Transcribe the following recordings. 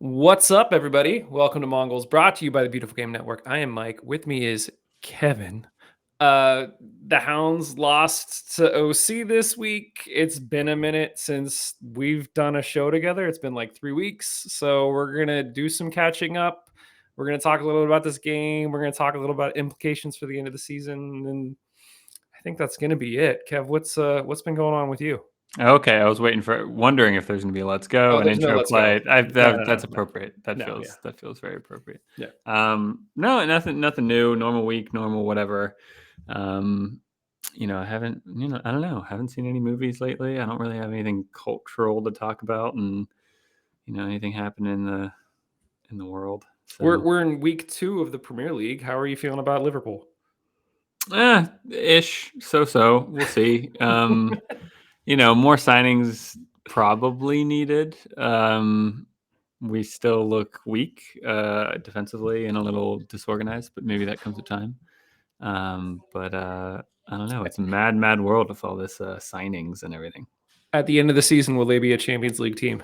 What's up, everybody? Welcome to Mongols, brought to you by the Beautiful Game Network. I am Mike. With me is Kevin. Uh, the Hounds lost to OC this week. It's been a minute since we've done a show together. It's been like 3 weeks. So we're going to do some catching up. We're going to talk a little bit about this game. We're going to talk a little about implications for the end of the season. And I think that's going to be it. Kev, what's been going on with you? Okay, I was wondering if there's going to be a "Let's Go" Oh, an there's no intro let's go. play. That's No. appropriate. That No, yeah. feels very appropriate. Yeah. No, nothing new. Normal week, normal whatever. I haven't. I don't know. Haven't seen any movies lately. I don't really have anything cultural to talk about, and anything happening in the world. So. We're in week 2 of the Premier League. How are you feeling about Liverpool? Ish. So. We'll see. More signings probably needed. We still look weak defensively and a little disorganized, but maybe that comes with time. But I don't know. It's a mad world with all this signings and everything. At the end of the season, will they be a Champions League team?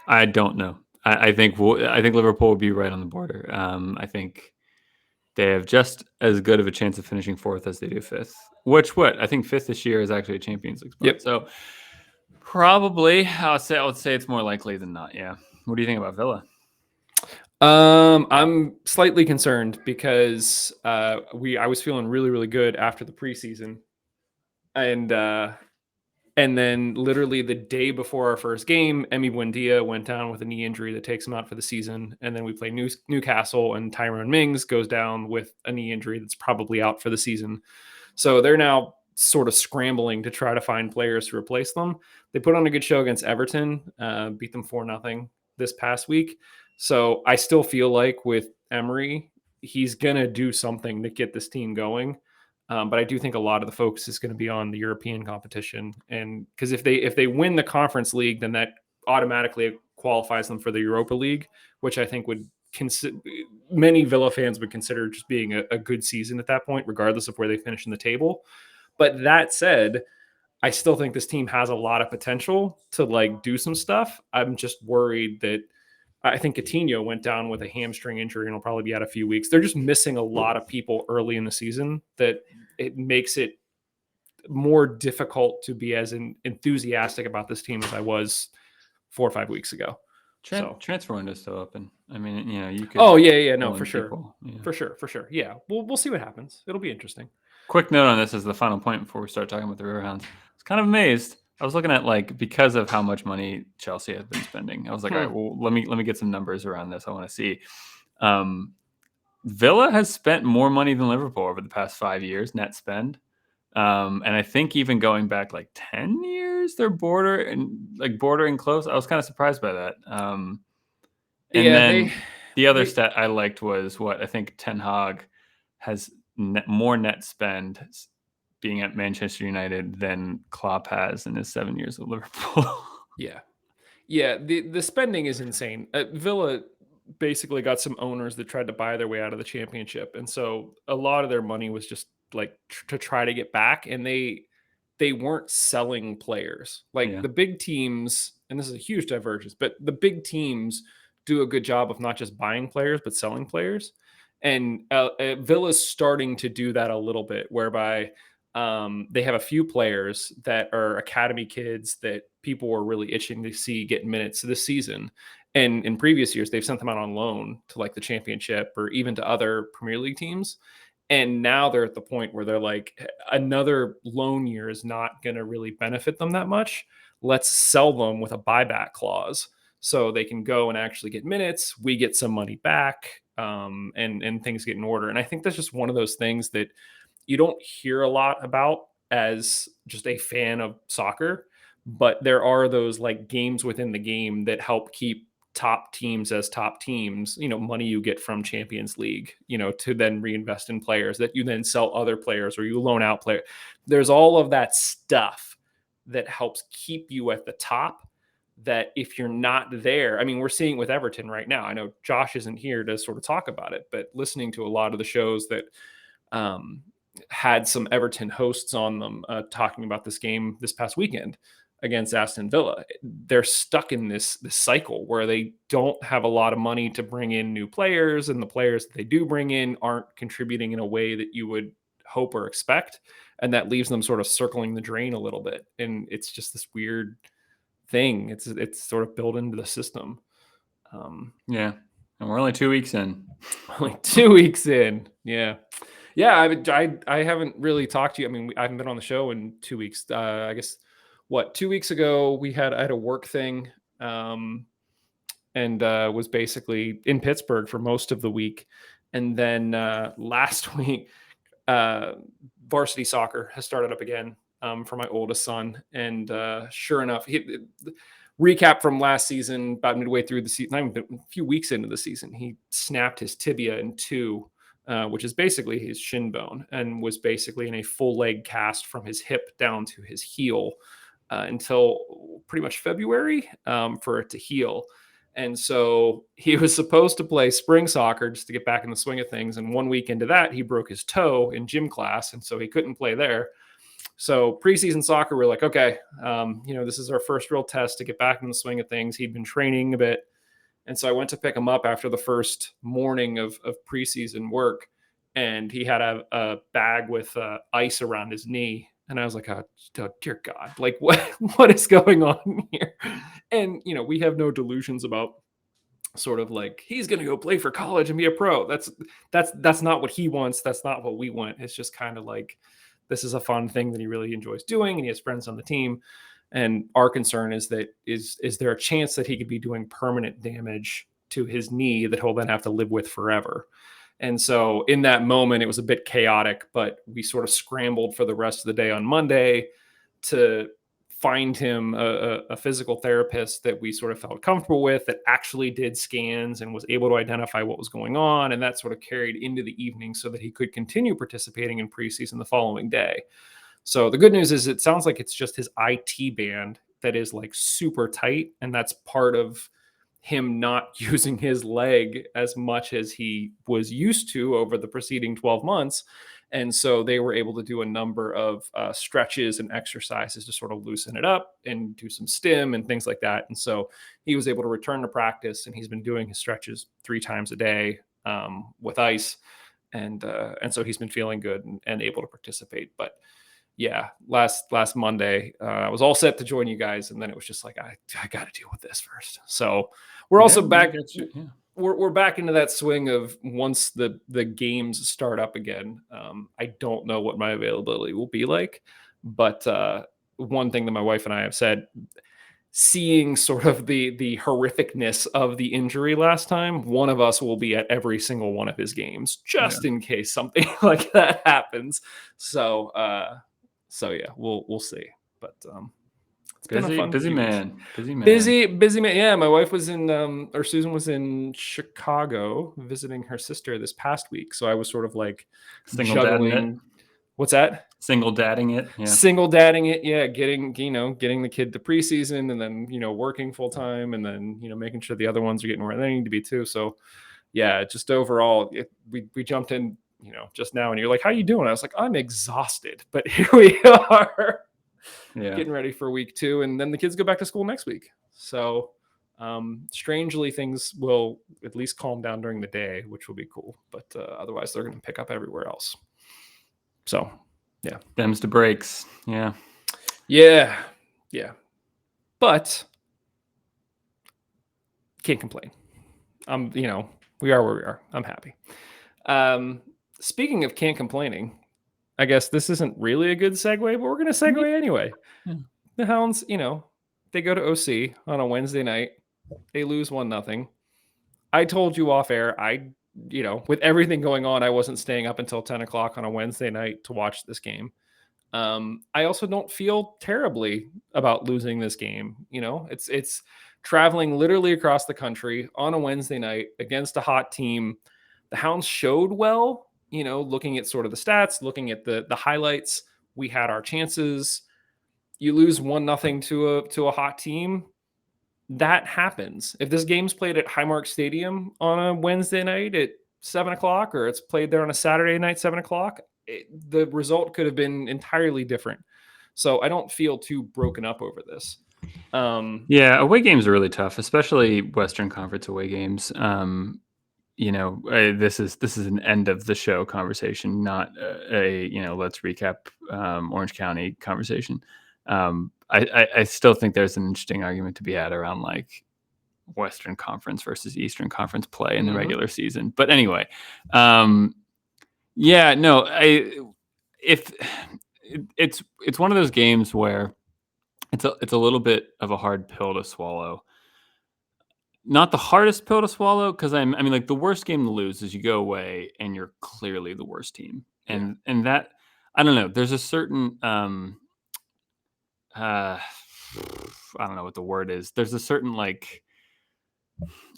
I don't know. I think Liverpool will be right on the border. I think they have just as good of a chance of finishing fourth as they do fifth. I think fifth this year is actually a Champions League spot. Yep. So probably I would say it's more likely than not. Yeah. What do you think about Villa? I'm slightly concerned because I was feeling really good after the preseason, and then literally the day before our first game, Emi Buendia went down with a knee injury that takes him out for the season, and then we play Newcastle, and Tyrone Mings goes down with a knee injury that's probably out for the season. So they're now sort of scrambling to try to find players to replace them. They put on a good show against Everton, beat them 4-0 this past week. So I still feel like with Emery, he's going to do something to get this team going. But I do think a lot of the focus is going to be on the European competition. And because if they win the Conference League, then that automatically qualifies them for the Europa League, which I think would many Villa fans would consider just being a good season at that point, regardless of where they finish in the table. But that said, I still think this team has a lot of potential to do some stuff. I'm just worried that I think Coutinho went down with a hamstring injury and will probably be out a few weeks. They're just missing a lot of people early in the season that it makes it more difficult to be as enthusiastic about this team as I was 4 or 5 weeks ago. Transfer window is still open. I mean, you could. Oh yeah, no, for sure, yeah. for sure. Yeah, we'll see what happens. It'll be interesting. Quick note on this as the final point before we start talking about the Riverhounds. I was kind of amazed. I was looking at because of how much money Chelsea has been spending. I was like, all right, well, let me get some numbers around this. I want to see. Villa has spent more money than Liverpool over the past 5 years, net spend. And I think even going back 10 years, they're bordering close. I was kind of surprised by that. The other stat I liked was I think Ten Hag has more net spend being at Manchester United than Klopp has in his 7 years of Liverpool. Yeah. The spending is insane. Villa basically got some owners that tried to buy their way out of the championship, and so a lot of their money was just to try to get back, and they weren't selling players. The big teams, and this is a huge divergence, but the big teams do a good job of not just buying players but selling players, and Villa's starting to do that a little bit, whereby they have a few players that are academy kids that people were really itching to see get minutes this season. And in previous years, they've sent them out on loan to the championship or even to other Premier League teams. And now they're at the point where they're another loan year is not going to really benefit them that much. Let's sell them with a buyback clause so they can go and actually get minutes. We get some money back, and things get in order. And I think that's just one of those things that you don't hear a lot about as just a fan of soccer, but there are those games within the game that help keep top teams as top teams, money you get from Champions League, to then reinvest in players that you then sell other players or you loan out players. There's all of that stuff that helps keep you at the top, that if you're not there, I mean, we're seeing with Everton right now. I know Josh isn't here to sort of talk about it, but listening to a lot of the shows that had some Everton hosts on them talking about this game this past weekend, against Aston Villa. They're stuck in this cycle where they don't have a lot of money to bring in new players, and the players that they do bring in aren't contributing in a way that you would hope or expect, and that leaves them sort of circling the drain a little bit. And it's just this weird thing. It's sort of built into the system. Um, Yeah. And we're only 2 weeks in. only 2 weeks in, yeah. Yeah, I haven't really talked to you. I mean, I haven't been on the show in 2 weeks. I guess what 2 weeks ago I had a work thing, and was basically in Pittsburgh for most of the week, and then last week, uh, varsity soccer has started up again, for my oldest son, and sure enough, recap from last season, about midway through the season, not even a few weeks into the season, he snapped his tibia in two, which is basically his shin bone, and was basically in a full leg cast from his hip down to his heel, until pretty much February, for it to heal. And so he was supposed to play spring soccer just to get back in the swing of things. And 1 week into that, he broke his toe in gym class. And so he couldn't play there. So preseason soccer, we're like, okay, this is our first real test to get back in the swing of things. He'd been training a bit. And so I went to pick him up after the first morning of preseason work. And he had a bag with ice around his knee. And I was like, oh, dear God, like what is going on here? And, we have no delusions about sort of like he's going to go play for college and be a pro. That's not what he wants. That's not what we want. It's just kind of like, this is a fun thing that he really enjoys doing, and he has friends on the team. And our concern is that is there a chance that he could be doing permanent damage to his knee that he'll then have to live with forever? And so in that moment, it was a bit chaotic, but we sort of scrambled for the rest of the day on Monday to find him a physical therapist that we sort of felt comfortable with, that actually did scans and was able to identify what was going on. And that sort of carried into the evening so that he could continue participating in preseason the following day. So the good news is it sounds like it's just his IT band that is like super tight. And that's part of him not using his leg as much as he was used to over the preceding 12 months. And so they were able to do a number of stretches and exercises to sort of loosen it up and do some stim and things like that. And so he was able to return to practice, and he's been doing his stretches 3 times a day, with ice. And so he's been feeling good and able to participate. But yeah, last Monday, I was all set to join you guys, and then it was just like I got to deal with this first. So we're also back. Yeah. We're back into that swing of once the games start up again. I don't know what my availability will be like, but one thing that my wife and I have said, seeing sort of the horrificness of the injury last time, one of us will be at every single one of his games just in case something like that happens. So yeah, we'll see. But it's been a fun busy few weeks. man. Busy man. Yeah, my wife was in or Susan was in Chicago visiting her sister this past week. So I was sort of like Single juggling. dadding it. What's that? Single dadding it. Yeah. Single dadding it. Yeah, getting the kid to preseason, and then working full time, and then making sure the other ones are getting where they need to be too. So yeah, just overall, we jumped in just now, and you're like, how you doing? I was like, I'm exhausted, but here we are. Yeah. Getting ready for week 2, and then the kids go back to school next week. So strangely, things will at least calm down during the day, which will be cool. But otherwise, they're going to pick up everywhere else. So yeah, Them's the breaks. Yeah. But can't complain. We are where we are. I'm happy. Speaking of can't complaining, I guess this isn't really a good segue, but we're going to segue anyway. Yeah. The Hounds, they go to OC on a Wednesday night. They lose 1-0. I told you off air, with everything going on, I wasn't staying up until 10 o'clock on a Wednesday night to watch this game. I also don't feel terribly about losing this game. It's traveling literally across the country on a Wednesday night against a hot team. The Hounds showed well, looking at sort of the stats, looking at the highlights. We had our chances. You lose 1-0 to a hot team. That happens. If this game's played at Highmark Stadium on a Wednesday night at 7 o'clock, or it's played there on a Saturday night, 7 o'clock, the result could have been entirely different. So I don't feel too broken up over this. Yeah, away games are really tough, especially Western Conference away games. This is an end of the show conversation, not let's recap Orange County conversation. I still think there's an interesting argument to be had around like Western Conference versus Eastern Conference play in the mhm. regular season. But anyway, yeah, no, if it's one of those games where it's a little bit of a hard pill to swallow. Not the hardest pill to swallow because I mean, like the worst game to lose is you go away and you're clearly the worst team, Yeah. and that I don't know. There's a certain I don't know what the word is. There's a certain like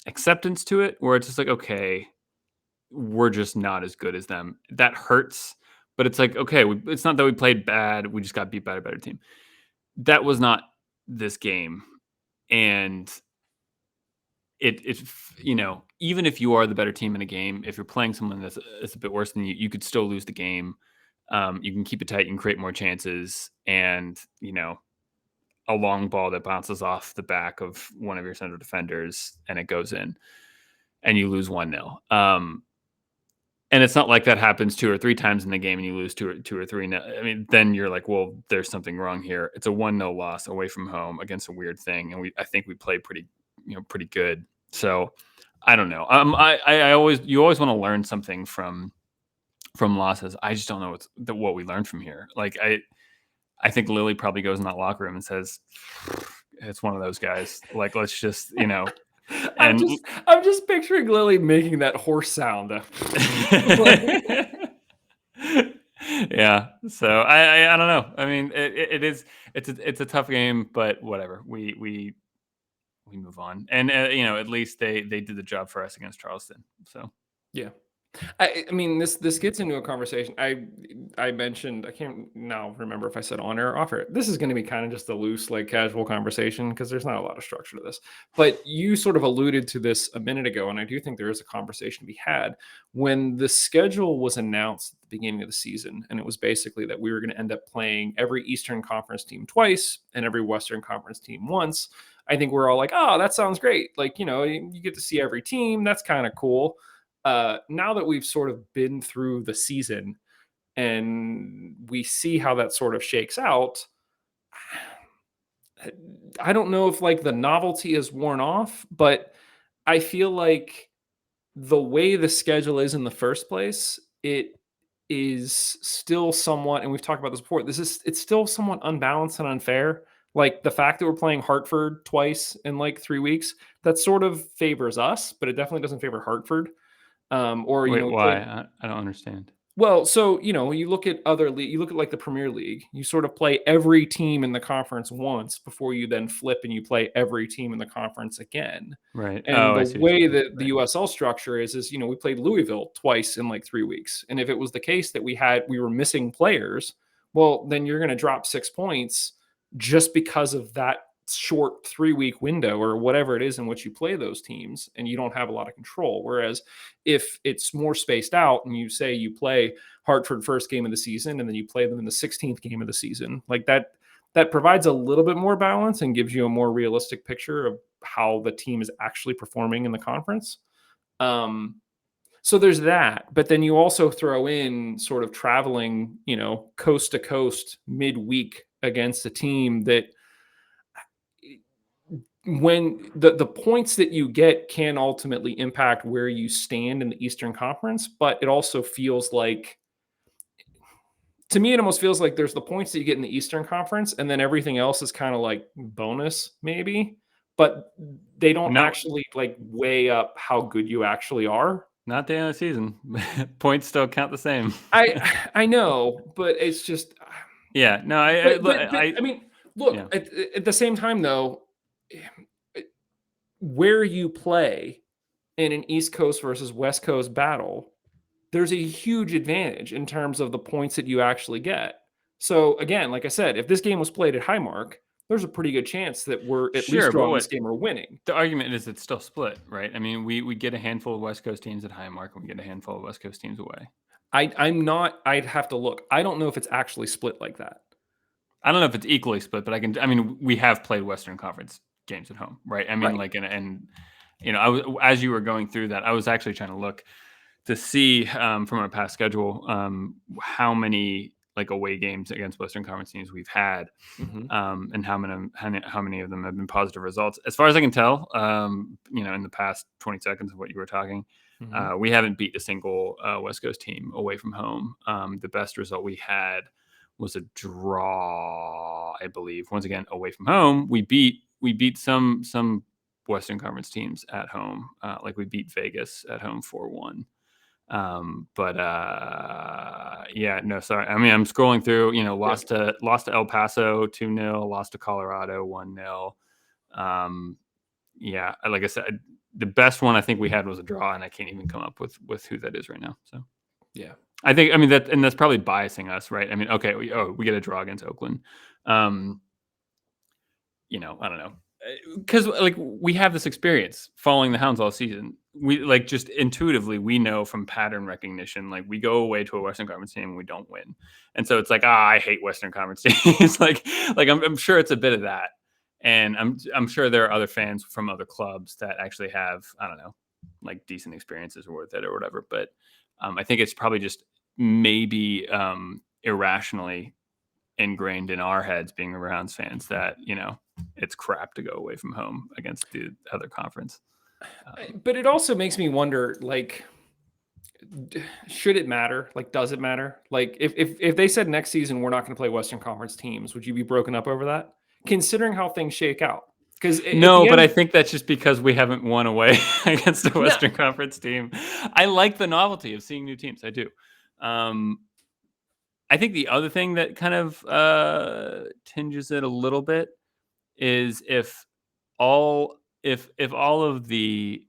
acceptance to it where it's just like okay, we're just not as good as them. That hurts, but it's like okay, it's not that we played bad. We just got beat by a better team. That was not this game, and even if you are the better team in a game, if you're playing someone that's a bit worse than you, you could still lose the game. You can keep it tight, you can create more chances, and a long ball that bounces off the back of one of your center defenders and it goes in, and you lose 1-0. And it's not like that happens 2 or 3 times in the game and you lose two or three. I mean, then you're like, well, there's something wrong here. It's a 1-0 loss away from home against a weird thing, and I think we played pretty good. So I don't know. You always want to learn something from losses. I just don't know what we learned from here. Like I think Lily probably goes in that locker room and says, "It's one of those guys. Like let's just I'm and." just I'm just picturing Lily making that horse sound. Like, Yeah. So I don't know. I mean, it's a tough game, but whatever. We move on, and at least they did the job for us against Charleston. So yeah. I mean this gets into a conversation. I mentioned I can't now remember if I said on air or off air. This is going to be kind of just a loose like casual conversation because there's not a lot of structure to this. But you sort of alluded to this a minute ago, and I do think there is a conversation to be had when the schedule was announced at the beginning of the season, and it was basically that we were going to end up playing every Eastern Conference team twice and every Western Conference team once. I think we're all like, oh, that sounds great. Like you get to see every team. That's kind of cool. Now that we've sort of been through the season and we see how that sort of shakes out, I don't know if like the novelty is worn off, but I feel like the way the schedule is in the first place, it is still somewhat, and we've talked about this before. It's still somewhat unbalanced and unfair. Like the fact that we're playing Hartford twice in like 3 weeks, that sort of favors us, but it definitely doesn't favor Hartford. Or wait, we why? played I don't understand. well, so, you look at you look at like the Premier League, you sort of play every team in the conference once before you then flip and you play every team in the conference again. Right. And Oh, the I see what way you're saying. that the Right. USL structure is, we played Louisville twice in like 3 weeks. And if it was the case that we were missing players, well, then you're going to drop 6 points just because of that short 3 week window or whatever it is in which you play those teams, and you don't have a lot of control. Whereas if it's more spaced out and you say you play Hartford first game of the season and then you play them in the 16th game of the season, like that provides a little bit more balance and gives you a more realistic picture of how the team is actually performing in the conference. Um, so there's that, but then you also throw in sort of traveling, coast to coast midweek against a team that when the points that you get can ultimately impact where you stand in the Eastern Conference, but it also feels like to me, it almost feels like there's the points that you get in the Eastern Conference, and then everything else is kind of like bonus, maybe, but they don't No, actually like weigh up how good you actually are. not the end of the season. Points still count the same. I know, but it's just, Yeah. No, but I mean, look yeah. at the same time though, where you play in an East Coast versus West Coast battle, there's a huge advantage in terms of the points that you actually get. So again, like I said, if this game was played at Highmark, there's a pretty good chance that we're at least Sure, but drawing this what game or winning. the argument is it's still split, right? I mean, we get a handful of West Coast teams at Highmark and we get a handful of West Coast teams away. I'm not. I'd have to look. I don't know if it's actually split like that. I don't know if it's equally split, but I mean, we have played Western Conference games at home, right? I mean, Right. like, and as you were going through that, I was actually trying to look to see from our past schedule how many like away games against Western Conference teams we've had, Hmm. and how many of them have been positive results. As far as I can tell, in the past 20 seconds of what you were talking, Hmm. we haven't beat a single West Coast team away from home. The best result we had was a draw, I believe. Once again, away from home, we beat some Western Conference teams at home. Like we beat Vegas at home 4-1. But yeah, no, sorry. I mean, I'm scrolling through. Yeah. Lost to El Paso 2-0, lost to Colorado 1-0. Yeah, like I said, the best one I think we had was a draw, and I can't even come up with who that is right now. So Yeah. I mean that's probably biasing us, right? I mean, okay, we get a draw against Oakland. Um, I don't know, because like we have this experience following the Hounds all season. We like just intuitively we know from pattern recognition, like we go away to a Western Conference team and we don't win, and so it's like I hate Western Conference teams. like I'm sure it's a bit of that, and I'm sure there are other fans from other clubs that actually have, I don't know, like decent experiences with it or whatever. But I think it's probably just maybe irrationally ingrained in our heads being Browns fans that it's crap to go away from home against the other conference. But it also makes me wonder, like, should it matter? Like, does it matter? Like, if they said next season we're not going to play Western Conference teams, would you be broken up over that? Considering how things shake out, because at No, the but I end, think that's just because we haven't won away against a no, Western Conference team. I like the novelty of seeing new teams. I do. Um, I think the other thing that kind of tinges it a little bit is if all of the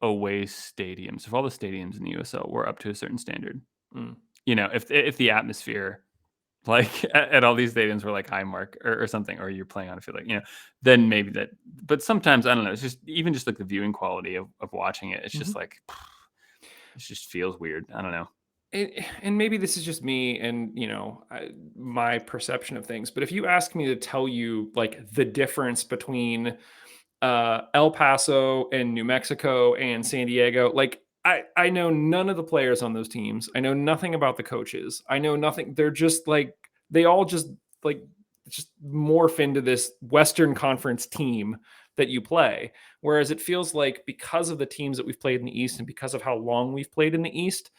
away stadiums, if all the stadiums in the USL were up to a certain standard, mm, if the atmosphere like at all these stadiums were like high mark or something, or you're playing on a field like, then maybe that. But sometimes I don't know. It's just even just like the viewing quality of watching it. It's mhm. just like it just feels weird. I don't know. And maybe this is just me and my perception of things, but if you ask me to tell you like the difference between El Paso and New Mexico and San Diego. Like I know none of the players on those teams. I know nothing about the coaches. I know nothing. They're just like they all like just morph into this Western Conference team that you play. Whereas it feels like because of the teams that we've played in the East and because of how long we've played in the East,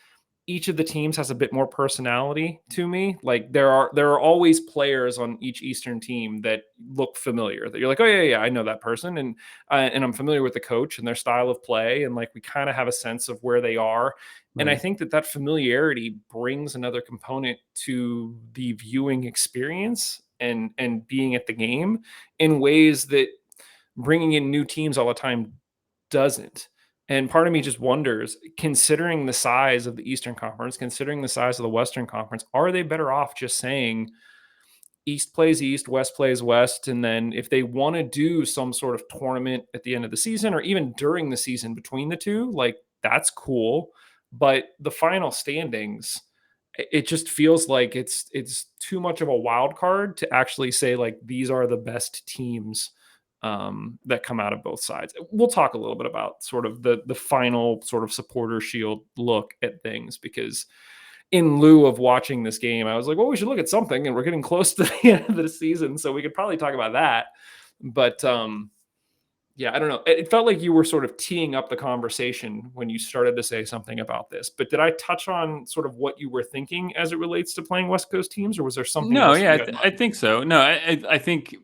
each of the teams has a bit more personality to me. Like there are always players on each Eastern team that look familiar. That you're like, oh yeah, I know that person, and I'm familiar with the coach and their style of play, and like we kind of have a sense of where they are. And I Right. think that familiarity brings another component to the viewing experience and being at the game in ways that bringing in new teams all the time doesn't. And part of me just wonders, considering the size of the Eastern Conference, considering the size of the Western Conference, are they better off just saying East plays East, West plays West? And then if they want to do some sort of tournament at the end of the season or even during the season between the two, like that's cool. But the final standings, it just feels like it's too much of a wild card to actually say like these are the best teams that come out of both sides. We'll talk a little bit about sort of the final sort of supporter shield look at things because in lieu of watching this game, I was like, well, we should look at something, and we're getting close to the end of the season, so we could probably talk about that. But yeah, I don't know. It felt like you were sort of teeing up the conversation when you started to say something about this. But did I touch on sort of what you were thinking as it relates to playing West Coast teams, or was there something No, else that yeah, you had in I mind? think so. No, I think,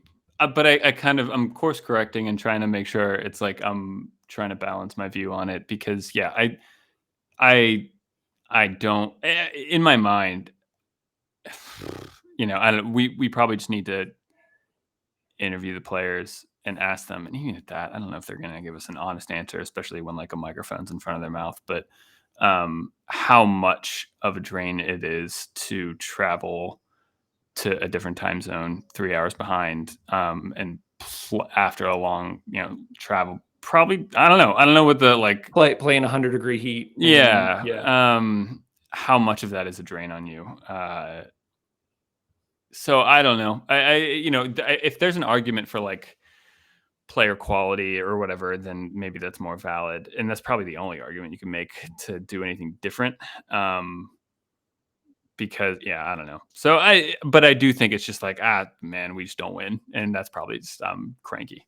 but I kind of I'm course correcting and trying to make sure it's like I'm trying to balance my view on it because yeah, I I don't in my mind, I don't. We probably just need to interview the players and ask them. And even at that, I don't know if they're going to give us an honest answer, especially when like a microphone's in front of their mouth. But how much of a drain it is to travel to a different time zone, 3 hours behind, and after a long, travel. Probably, I don't know. I don't know what the like. Playing 100-degree heat, and Yeah. yeah, How much of that is a drain on you? So I don't know. If there's an argument for like player quality or whatever, then maybe that's more valid, and that's probably the only argument you can make to do anything different. Because I don't know. But I do think it's just like, man, we just don't win, and that's probably just cranky.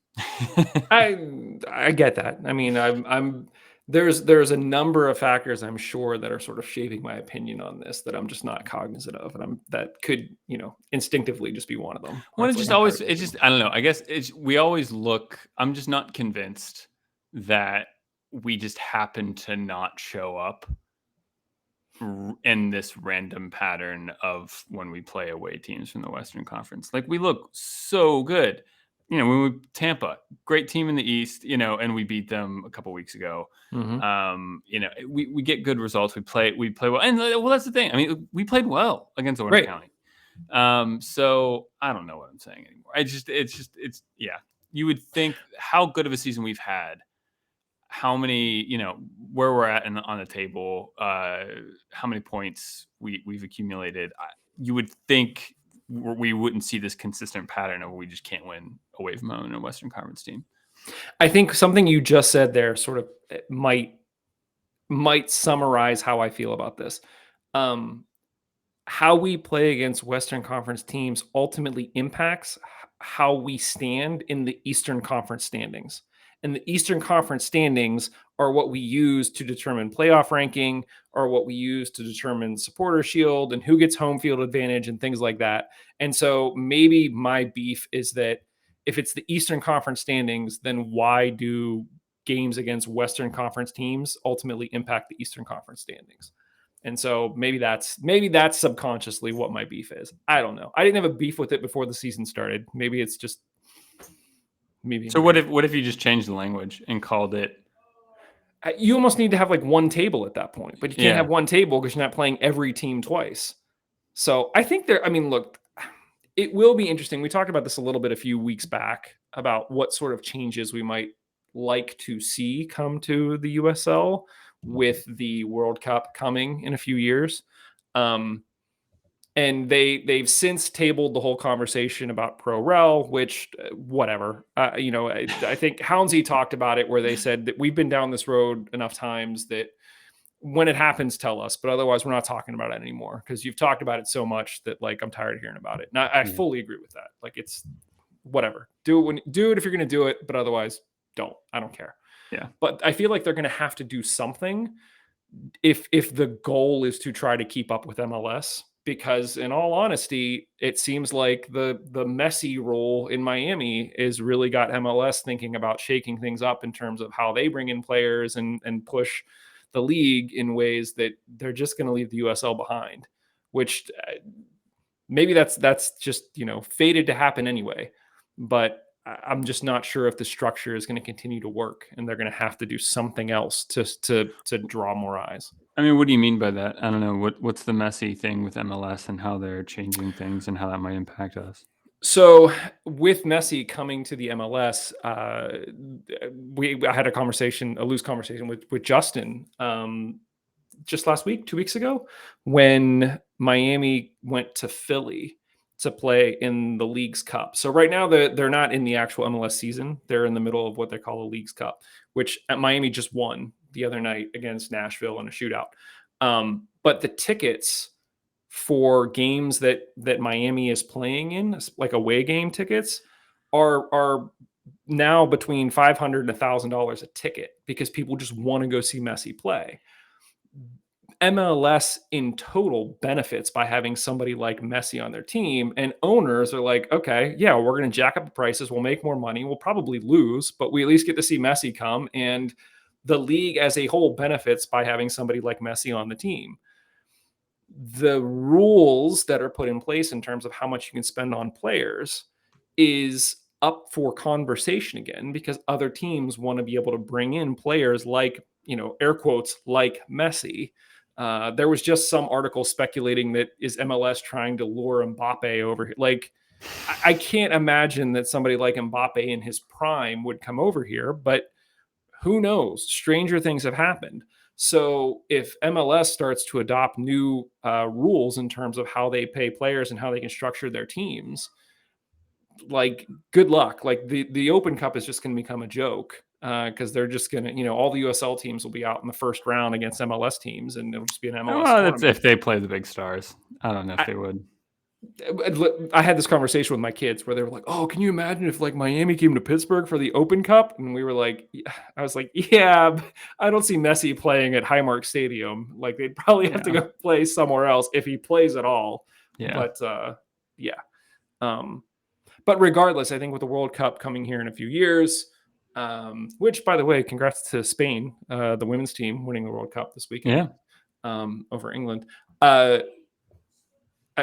I get that. I mean, I'm there's a number of factors I'm sure that are sort of shaping my opinion on this that I'm just not cognizant of, and that could instinctively just be one of them. Where Well, it's it's like just I'm tired always, of it's losing. just, I don't know. I guess we always look, I'm just not convinced that we just happen to not show up in this random pattern of when we play away teams from the Western Conference. Like we look so good. When we Tampa, great team in the East, and we beat them a couple weeks ago. Mhm. We get good results. We play well. And well, that's the thing. I mean, we played well against Orange Right. County. So I don't know what I'm saying anymore. It's yeah. You would think how good of a season we've had, how many, where we're at on the table, how many points we've accumulated. You would think we wouldn't see this consistent pattern of we just can't win away from home in a Western Conference team. I think something you just said there sort of might summarize how I feel about this. Um, how we play against Western Conference teams ultimately impacts how we stand in the Eastern Conference standings. And the Eastern Conference standings are what we use to determine playoff ranking, or what we use to determine supporter shield and who gets home field advantage and things like that. And so maybe my beef is that if it's the Eastern Conference standings, then why do games against Western Conference teams ultimately impact the Eastern Conference standings? And so maybe that's subconsciously what my beef is. I don't know. I didn't have a beef with it before the season started. Maybe it's just me being So what weird. if you just changed the language and called it? You almost need to have like one table at that point, but you can't Yeah. have one table because you're not playing every team twice. So I think I mean, look, it will be interesting. We talked about this a little bit a few weeks back about what sort of changes we might like to see come to the USL with the World Cup coming in a few years. Um, and they've since tabled the whole conversation about pro rel, which whatever. I think Hounsey talked about it where they said that we've been down this road enough times that when it happens, tell us, but otherwise we're not talking about it anymore because you've talked about it so much that like I'm tired of hearing about it. And I Yeah. fully agree with that. Like it's whatever. Do it if you're going to do it, but otherwise don't. I don't care. Yeah. But I feel like they're going to have to do something if the goal is to try to keep up with MLS, because in all honesty, it seems like the Messi role in Miami is really got MLS thinking about shaking things up in terms of how they bring in players and push the league in ways that they're just going to leave the USL behind, which maybe that's just fated to happen anyway. But I'm just not sure if the structure is going to continue to work, and they're going to have to do something else to draw more eyes. I mean, what do you mean by that? I don't know. What's the messy thing with MLS and how they're changing things and how that might impact us? So with Messi coming to the MLS, I had a loose conversation with Justin just last week, 2 weeks ago, when Miami went to Philly to play in the League's Cup. So right now they're not in the actual MLS season; they're in the middle of what they call a League's Cup, which Miami just won the other night against Nashville in a shootout. But the tickets for games that Miami is playing in, like away game tickets, are now between $500 and $1,000 a ticket because people just want to go see Messi play. MLS in total benefits by having somebody like Messi on their team, and owners are like, okay, yeah, we're going to jack up the prices. We'll make more money. We'll probably lose, but we at least get to see Messi come. And the league as a whole benefits by having somebody like Messi on the team. The rules that are put in place in terms of how much you can spend on players is up for conversation again because other teams want to be able to bring in players like, air quotes, like Messi. There was just some article speculating that is MLS trying to lure Mbappe over here. Like, I can't imagine that somebody like Mbappe in his prime would come over here, but who knows? Stranger things have happened. So if MLS starts to adopt new rules in terms of how they pay players and how they can structure their teams, like good luck. Like the Open Cup is just going to become a joke because they're just going to, all the USL teams will be out in the first round against MLS teams, and it'll just be an MLS Well, that's tournament. if they play the big stars. I don't know if I, they would. I had this conversation with my kids where they were like, "Oh, can you imagine if like Miami came to Pittsburgh for the Open Cup?" And we were like, I was like, "Yeah, I don't see Messi playing at Highmark Stadium. Like they'd probably have to Yeah. go play somewhere else if he plays at all." Yeah. But yeah. Um, but regardless, I think with the World Cup coming here in a few years, which by the way, congrats to Spain, the women's team winning the World Cup this weekend Yeah. over England. Uh,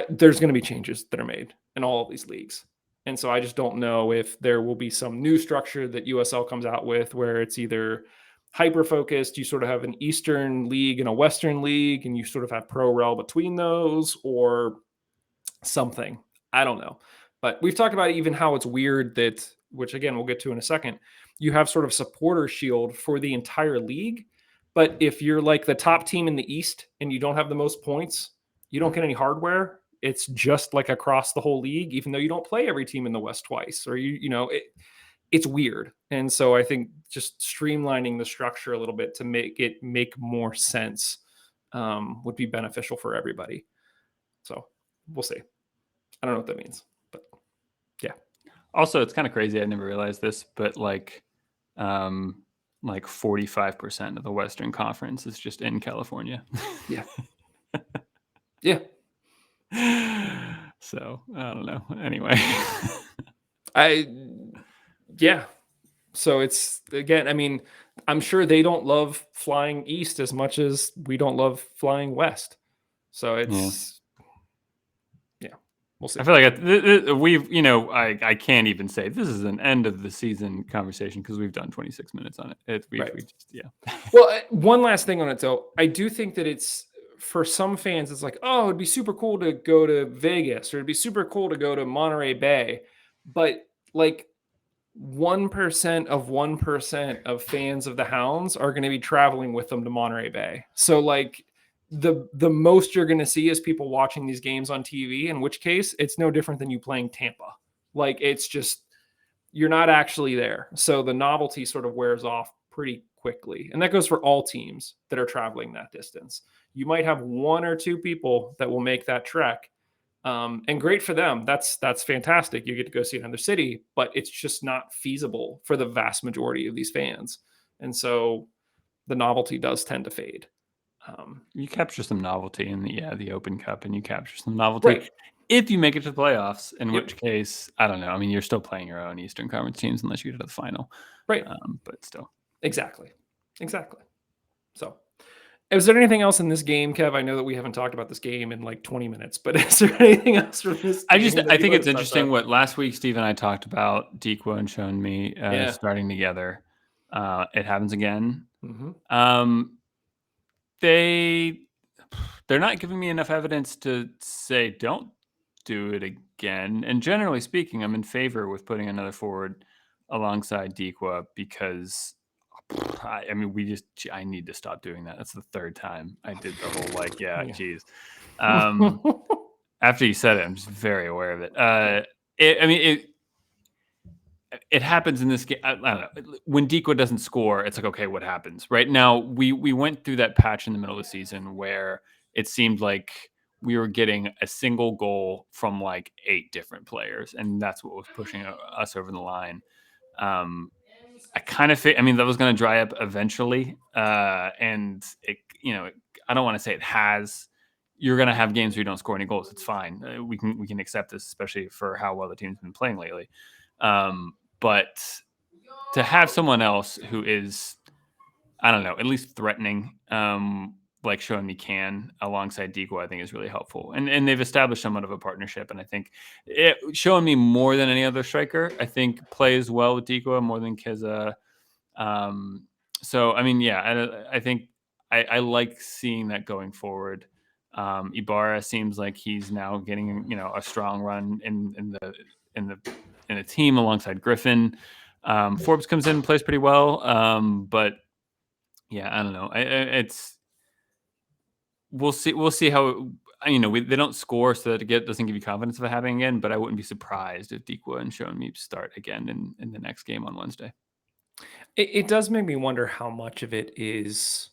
there's going to be changes that are made in all of these leagues. And so I just don't know if there will be some new structure that USL comes out with where it's either hyper focused, you sort of have an Eastern league and a Western league, and you sort of have pro rel between those, or something. I don't know. But we've talked about even how it's weird that, which again, we'll get to in a second, you have sort of supporter shield for the entire league. But if you're like the top team in the East and you don't have the most points, you don't get any hardware. It's just like across the whole league, even though you don't play every team in the West twice, or it's weird. And so I think just streamlining the structure a little bit to make it make more sense would be beneficial for everybody. So we'll see. I don't know what that means, but yeah. Also, it's kind of crazy. I never realized this, but like 45% of the Western Conference is just in California. Yeah. Yeah. So I don't know. Anyway. Yeah. So it's again, I mean, I'm sure they don't love flying east as much as we don't love flying west. So Yeah. yeah, we'll see. I feel like we've, I can't even say this is an end of the season conversation because we've done 26 minutes on it. Right. We just, yeah. Well, one last thing on it though. I do think that it's for some fans, it's like, oh, it'd be super cool to go to Vegas or it'd be super cool to go to Monterey Bay. But like 1% of 1% of fans of the Hounds are going to be traveling with them to Monterey Bay. So like the most you're going to see is people watching these games on TV, in which case it's no different than you playing Tampa. Like it's just you're not actually there. So the novelty sort of wears off pretty quickly. And that goes for all teams that are traveling that distance. You might have one or two people that will make that trek. And great for them. That's fantastic. You get to go see another city, but it's just not feasible for the vast majority of these fans. And so the novelty does tend to fade. You capture some novelty in the Open Cup, and you capture some novelty Right. if you make it to the playoffs. In Yep. which case, I don't know. I mean, you're still playing your own Eastern Conference teams unless you get to the final. Right. But still, Exactly. So is there anything else in this game, Kev? I know that we haven't talked about this game in like 20 minutes, but is there anything else from this game I think it's interesting up? what last week Steve and I talked about Dequa and Shown Me Yeah. starting together. It happens again. Mm-hmm. They're not giving me enough evidence to say don't do it again. And generally speaking, I'm in favor with putting another forward alongside Dequa because I mean, I need to stop doing that. That's the third time I did the whole geez. After you said it, I'm just very aware of it. It happens in this game. I don't know. When Dequa doesn't score, it's like, okay, what happens? Right now, we went through that patch in the middle of the season where it seemed like we were getting a single goal from like 8 different players, and that's what was pushing us over the line. I kind of I mean, that was going to dry up eventually, and I don't want to say it has. You're going to have games where you don't score any goals. It's fine. We can accept this, especially for how well the team's been playing lately. But to have someone else who is, I don't know, at least threatening, like Showing Me can alongside Dequa, I think is really helpful. And they've established somewhat of a partnership. And I think Showing Me more than any other striker, I think plays well with Dequa more than Keza. So, I mean, yeah, I think I like seeing that going forward. Ibarra seems like he's now getting, a strong run in the team alongside Griffin. Forbes comes in and plays pretty well, but yeah, I don't know. It's we'll see. We'll see how they don't score, so that it doesn't give you confidence of it happening again. But I wouldn't be surprised if Dequa and Show Me start again in the next game on Wednesday. It does make me wonder how much of it is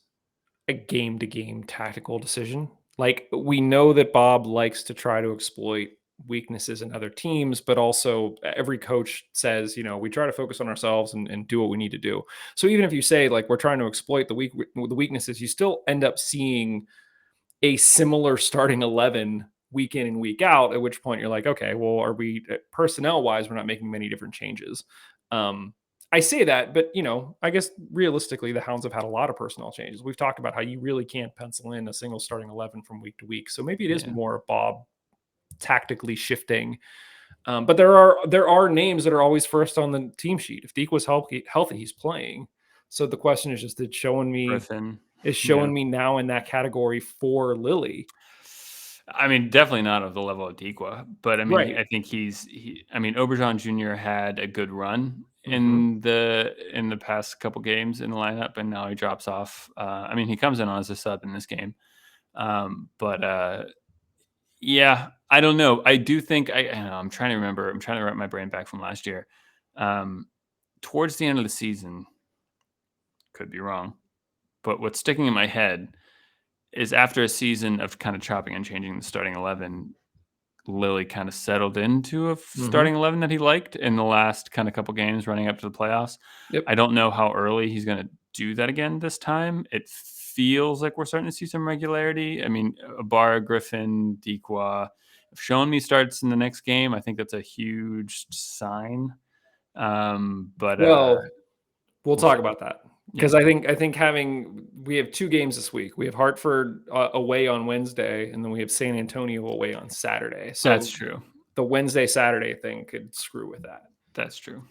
a game to game tactical decision. Like, we know that Bob likes to try to exploit weaknesses in other teams, but also every coach says, we try to focus on ourselves and do what we need to do. So even if you say like we're trying to exploit the weaknesses, you still end up seeing a similar starting 11 week in and week out, at which point you're like, okay, well, are we personnel wise, we're not making many different changes. Um, I say that, but I guess realistically, the Hounds have had a lot of personnel changes. We've talked about how you really can't pencil in a single starting 11 from week to week. So maybe it is Yeah, more Bob tactically shifting. But there are names that are always first on the team sheet. If Deke was healthy, he's playing. So the question is just, Griffin. is Yeah, showing me now in that category for Lily. I mean, definitely not of the level of Dequa, but I mean, Right. I think I mean, Aubergeon Jr. had a good run Mhm. in the past couple games in the lineup, and now he drops off. I mean, he comes in on as a sub in this game, but yeah, I don't know. I do think I don't know, I'm trying to remember. I'm trying to wrap my brain back from last year. Um, Towards the end of the season, could be wrong, but what's sticking in my head is after a season of kind of chopping and changing the starting 11, Lilly kind of settled into a Mhm. starting 11 that he liked in the last kind of couple games running up to the playoffs. Yep. I don't know how early he's going to do that again this time. It feels like we're starting to see some regularity. I mean, Ibarra, Griffin, Dequa. If Shown Me starts in the next game, I think that's a huge sign. But Well, we'll we'll see. talk about that Yeah, because I think we have 2 games this week. We have Hartford, away on Wednesday, and then we have San Antonio away on Saturday. that's So true. the Wednesday, Saturday thing could screw with that. That's true.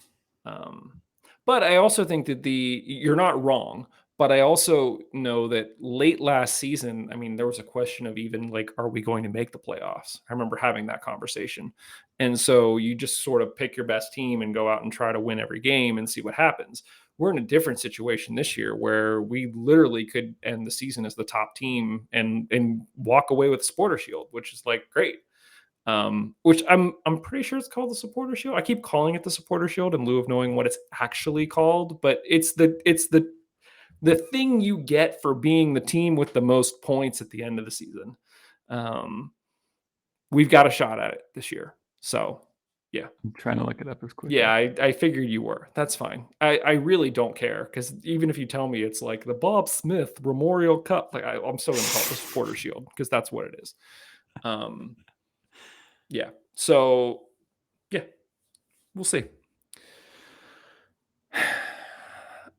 Um, but I also think that you're not wrong. But I also know that late last season, I mean, there was a question of even like, are we going to make the playoffs? I remember having that conversation. And so you just sort of pick your best team and go out and try to win every game and see what happens. We're in a different situation this year where we literally could end the season as the top team and walk away with the supporter shield, which is like great. Which I'm pretty sure it's called the supporter shield. I keep calling it the supporter shield in lieu of knowing what it's actually called, but it's the thing you get for being the team with the most points at the end of the season. Um, we've got a shot at it this year. So yeah. I'm trying to look it up as Yeah, quickly. I figured you were. That's fine. I really don't care because even if you tell me it's like the Bob Smith Memorial Cup, like I'm still going to call it the Supporter Shield because that's what it is. Um, yeah. So yeah, we'll see.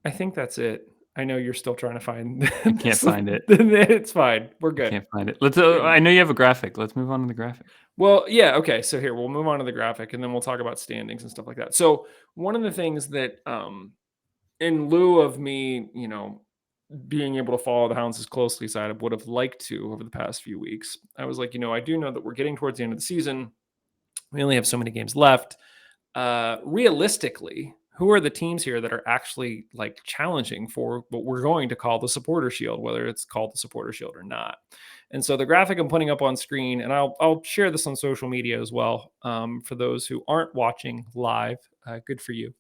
I think that's it. I know you're still trying to find I can't this. find it. It's fine. We're I good. can't find it. Let's. Yeah. I know you have a graphic. Let's move on to the graphic. Well, yeah. Okay. So here we'll move on to the graphic, and then we'll talk about standings and stuff like that. So one of the things that, in lieu of me, being able to follow the Hounds as closely as I would have liked to over the past few weeks, I was like, I do know that we're getting towards the end of the season. We only have so many games left. Realistically, who are the teams here that are actually like challenging for what we're going to call the supporter shield, whether it's called the supporter shield or not? And so the graphic I'm putting up on screen, and I'll share this on social media as well, for those who aren't watching live. Good for you.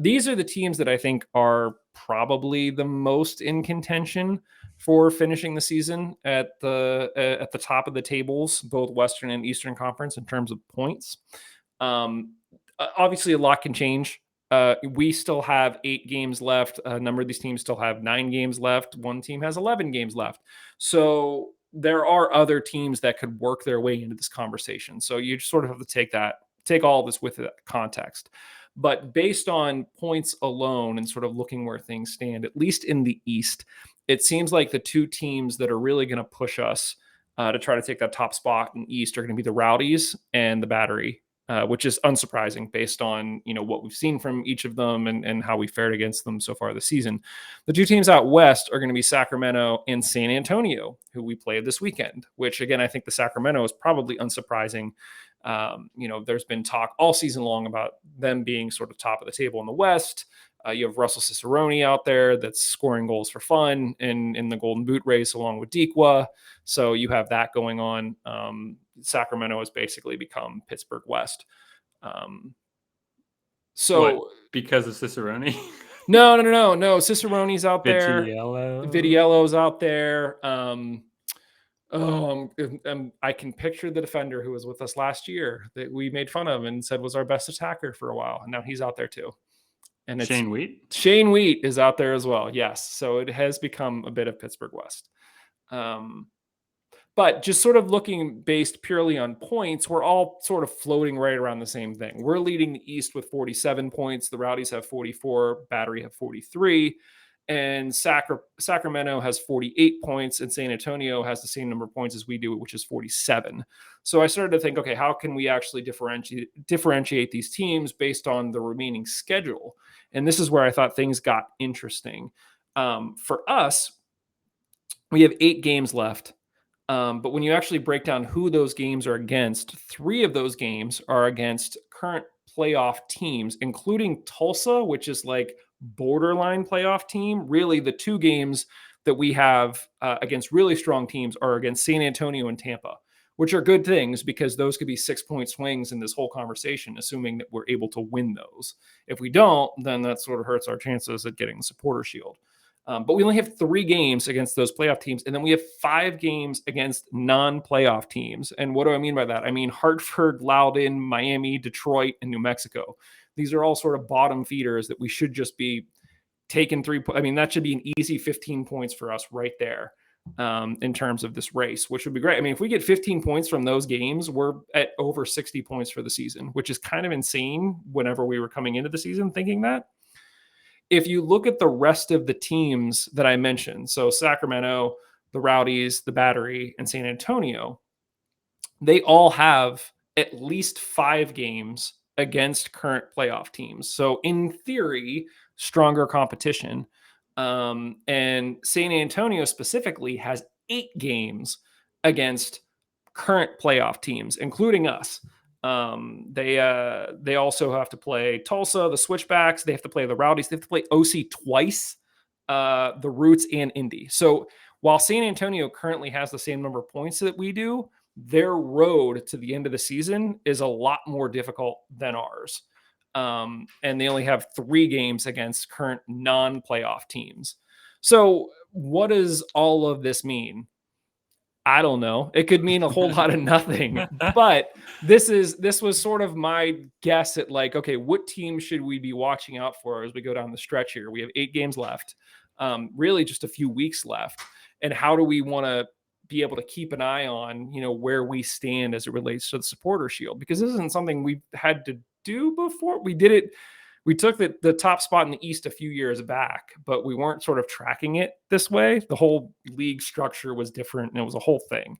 These are the teams that I think are probably the most in contention for finishing the season at the top of the tables, both Western and Eastern Conference in terms of points. Obviously, a lot can change. We still have 8 games left. A number of these teams still have 9 games left. One team has 11 games left. So there are other teams that could work their way into this conversation. So you just sort of have to take all of this with context. But based on points alone and sort of looking where things stand, at least in the East, it seems like the 2 teams that are really going to push us to try to take that top spot in East are going to be the Rowdies and the Battery, which is unsurprising based on what we've seen from each of them and how we fared against them so far this season. The 2 teams out west are going to be Sacramento and San Antonio, who we played this weekend. Which again, I think the Sacramento is probably unsurprising. There's been talk all season long about them being sort of top of the table in the West. You have Russell Cicerone out there that's scoring goals for fun in the Golden Boot race along with Dequa. So you have that going on. Sacramento has basically become Pittsburgh West. Um, What? so Because of Cicerone? no. Cicerone's out there. Vitiello? Vitiello's out there. I can picture the defender who was with us last year that we made fun of and said was our best attacker for a while, and now he's out there too. And it's Shane Wheat? Shane Wheat is out there as well. Yes, so it has become a bit of Pittsburgh West. But just sort of looking based purely on points, we're all sort of floating right around the same thing. We're leading the East with 47 points. The Rowdies have 44, Battery have 43, and Sacramento has 48 points, and San Antonio has the same number of points as we do, which is 47. So I started to think, okay, how can we actually differentiate these teams based on the remaining schedule? And this is where I thought things got interesting. For us, we have 8 games left. But when you actually break down who those games are against, 3 of those games are against current playoff teams, including Tulsa, which is like borderline playoff team. Really, the 2 games that we have against really strong teams are against San Antonio and Tampa, which are good things because those could be 6-point swings in this whole conversation, assuming that we're able to win those. If we don't, then that sort of hurts our chances at getting the supporter shield. But we only have 3 games against those playoff teams. And then we have 5 games against non-playoff teams. And what do I mean by that? I mean Hartford, Loudoun, Miami, Detroit, and New Mexico. These are all sort of bottom feeders that we should just be taking 3. I mean, that should be an easy 15 points for us right there in terms of this race, which would be great. I mean, if we get 15 points from those games, we're at over 60 points for the season, which is kind of insane whenever we were coming into the season thinking that. If you look at the rest of the teams that I mentioned, so Sacramento, the Rowdies, the Battery, and San Antonio, they all have at least 5 games against current playoff teams. So in theory, stronger competition. And San Antonio specifically has 8 games against current playoff teams, including us. They also have to play Tulsa, the Switchbacks. They have to play the Rowdies. They have to play OC twice, the Roots, and Indy. So while San Antonio currently has the same number of points that we do, their road to the end of the season is a lot more difficult than ours. And they only have 3 games against current non-playoff teams. So what does all of this mean? I don't know. It could mean a whole lot of nothing. But this was sort of my guess at like, okay, what team should we be watching out for as we go down the stretch here? We have 8 games left, really just a few weeks left. And how do we want to be able to keep an eye on, where we stand as it relates to the supporter shield? Because this isn't something we've had to do before. We did it. We took the top spot in the East a few years back, but we weren't sort of tracking it this way. The whole league structure was different, and it was a whole thing.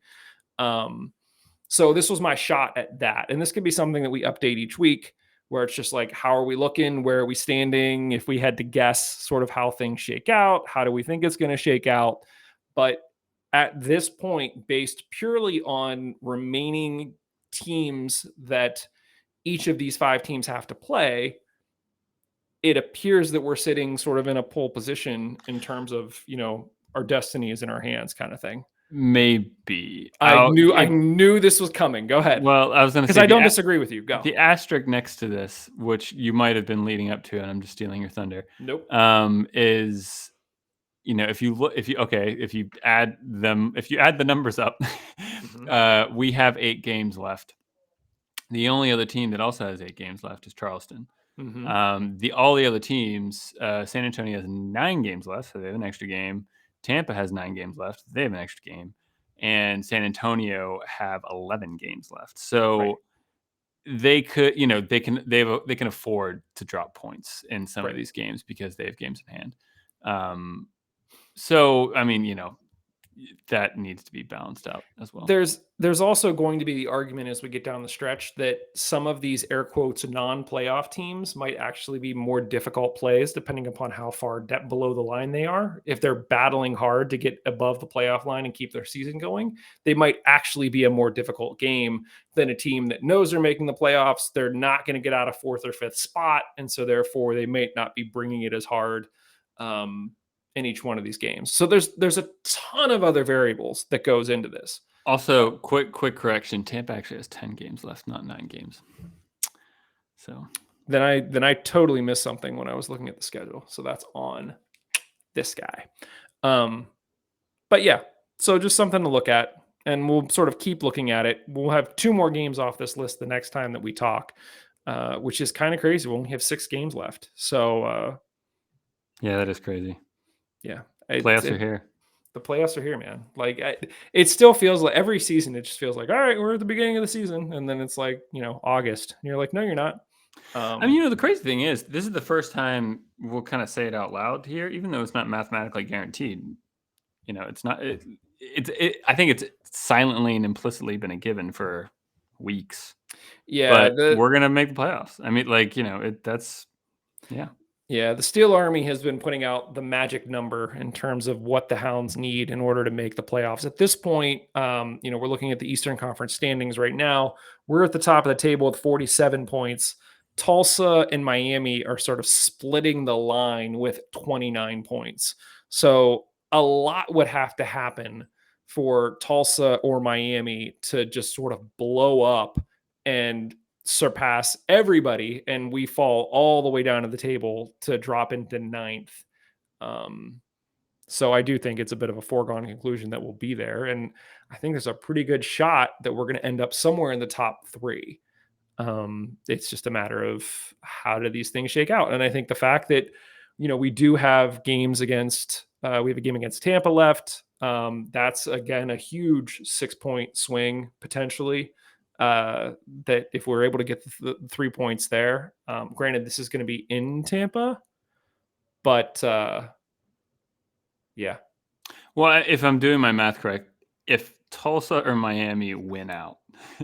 So this was my shot at that. And this could be something that we update each week, where it's just like, how are we looking? Where are we standing? If we had to guess sort of how things shake out, how do we think it's going to shake out? But at this point, based purely on remaining teams that each of these 5 teams have to play, it appears that we're sitting sort of in a pole position in terms of, our destiny is in our hands kind of thing. Maybe. I knew this was coming. Go ahead. Well, I was going to say, because I don't disagree with you. Go. The asterisk next to this, which you might have been leading up to, and I'm just stealing your thunder. Nope. Is, if you add the numbers up, we have 8 games left. The only other team that also has 8 games left is Charleston. Mm-hmm. All the other teams, San Antonio has 9 games left, so they have an extra game. Tampa has 9 games left; they have an extra game, and San Antonio have 11 games left. So Right. they could, they can afford to drop points in some Right. of these games because they have games in hand. So I mean, that needs to be balanced out as well. There's also going to be the argument as we get down the stretch that some of these air quotes non-playoff teams might actually be more difficult plays depending upon how far below the line they are. If they're battling hard to get above the playoff line and keep their season going, they might actually be a more difficult game than a team that knows they're making the playoffs. They're not going to get out of fourth or fifth spot, and so therefore they may not be bringing it as hard. In each one of these games. So there's a ton of other variables that goes into this. Also, quick correction: Tampa actually has 10 games left, not 9 games. So then I totally missed something when I was looking at the schedule. So that's on this guy. But yeah, so just something to look at, and we'll sort of keep looking at it. We'll have 2 more games off this list the next time that we talk, which is kind of crazy. We only have 6 games left. So yeah, that is crazy. Yeah, playoffs are here. The playoffs are here, man. Like it still feels like every season, it just feels like, all right, we're at the beginning of the season, and then it's like, August, and you're like, no, you're not. I mean, the crazy thing is, this is the first time we'll kind of say it out loud here, even though it's not mathematically guaranteed. It's not. I think it's silently and implicitly been a given for weeks. Yeah, but we're gonna make the playoffs. I mean, that's yeah. Yeah, the Steel Army has been putting out the magic number in terms of what the Hounds need in order to make the playoffs. At this point, we're looking at the Eastern Conference standings right now. We're at the top of the table with 47 points. Tulsa and Miami are sort of splitting the line with 29 points. So a lot would have to happen for Tulsa or Miami to just sort of blow up and surpass everybody, and we fall all the way down to the table to drop into ninth. So I do think it's a bit of a foregone conclusion that we'll be there, and I think there's a pretty good shot that we're going to end up somewhere in the top 3. It's just a matter of how do these things shake out, and I think the fact that we do have games against we have a game against Tampa left. That's again a huge 6-point swing potentially. That if we're able to get the 3 points there, granted this is going to be in Tampa, but yeah. Well, if I'm doing my math correct, if Tulsa or Miami win out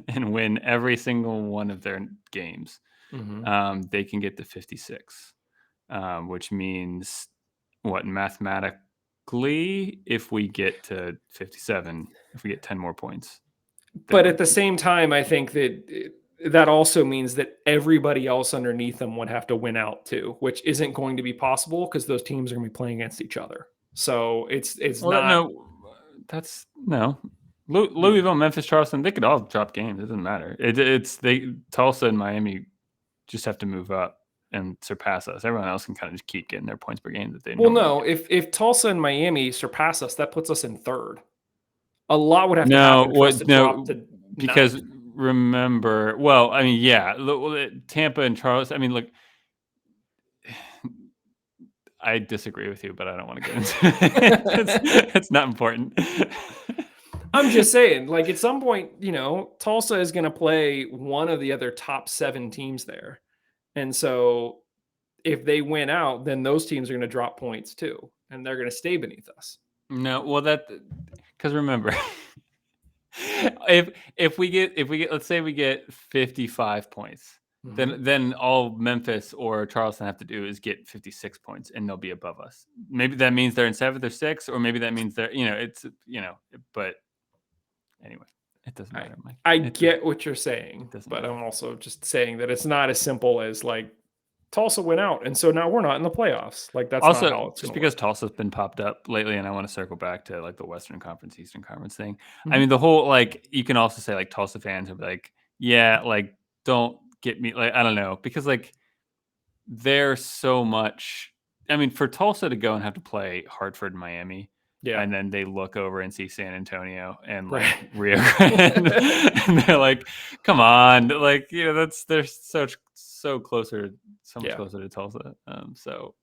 and win every single one of their games, they can get to 56, which means what mathematically, if we get to 57, if we get 10 more points. But at the same time, I think that also means that everybody else underneath them would have to win out too, which isn't going to be possible because those teams are going to be playing against each other. So it's not. No, that's no. Louisville, Memphis, Charleston, they could all drop games. It doesn't matter. Tulsa and Miami just have to move up and surpass us. Everyone else can kind of just keep getting their points per game that they. Well, no, if Tulsa and Miami surpass us, that puts us in 3rd. A lot would have to happen for us to drop to because 9th. Remember, well, I mean, yeah, Tampa and Charleston. I mean, look, I disagree with you, but I don't want to get into it. It's not important. I'm just saying, like at some point, Tulsa is going to play one of the other top 7 teams there. And so if they win out, then those teams are going to drop points too, and they're going to stay beneath us. No, well, because remember, if we get let's say we get 55 points, then all Memphis or Charleston have to do is get 56 points, and they'll be above us. Maybe that means they're in 7th or 6th, or maybe that means they're but anyway, it doesn't matter, Mike. I get what you're saying, but I'm also just saying that it's not as simple as like Tulsa went out, and so now we're not in the playoffs. Like that's also not how it's just because Tulsa's been popped up lately, and I want to circle back to like the Western Conference, Eastern Conference thing. I mean, the whole you can also say like Tulsa fans are like, yeah, like don't get me like I don't know, because like there's so much. I mean, for Tulsa to go and have to play Hartford and Miami. Yeah. And then they look over and see San Antonio and like Rio Grande, and they're like, "Come on!" Like they're so closer, so much closer to Tulsa. So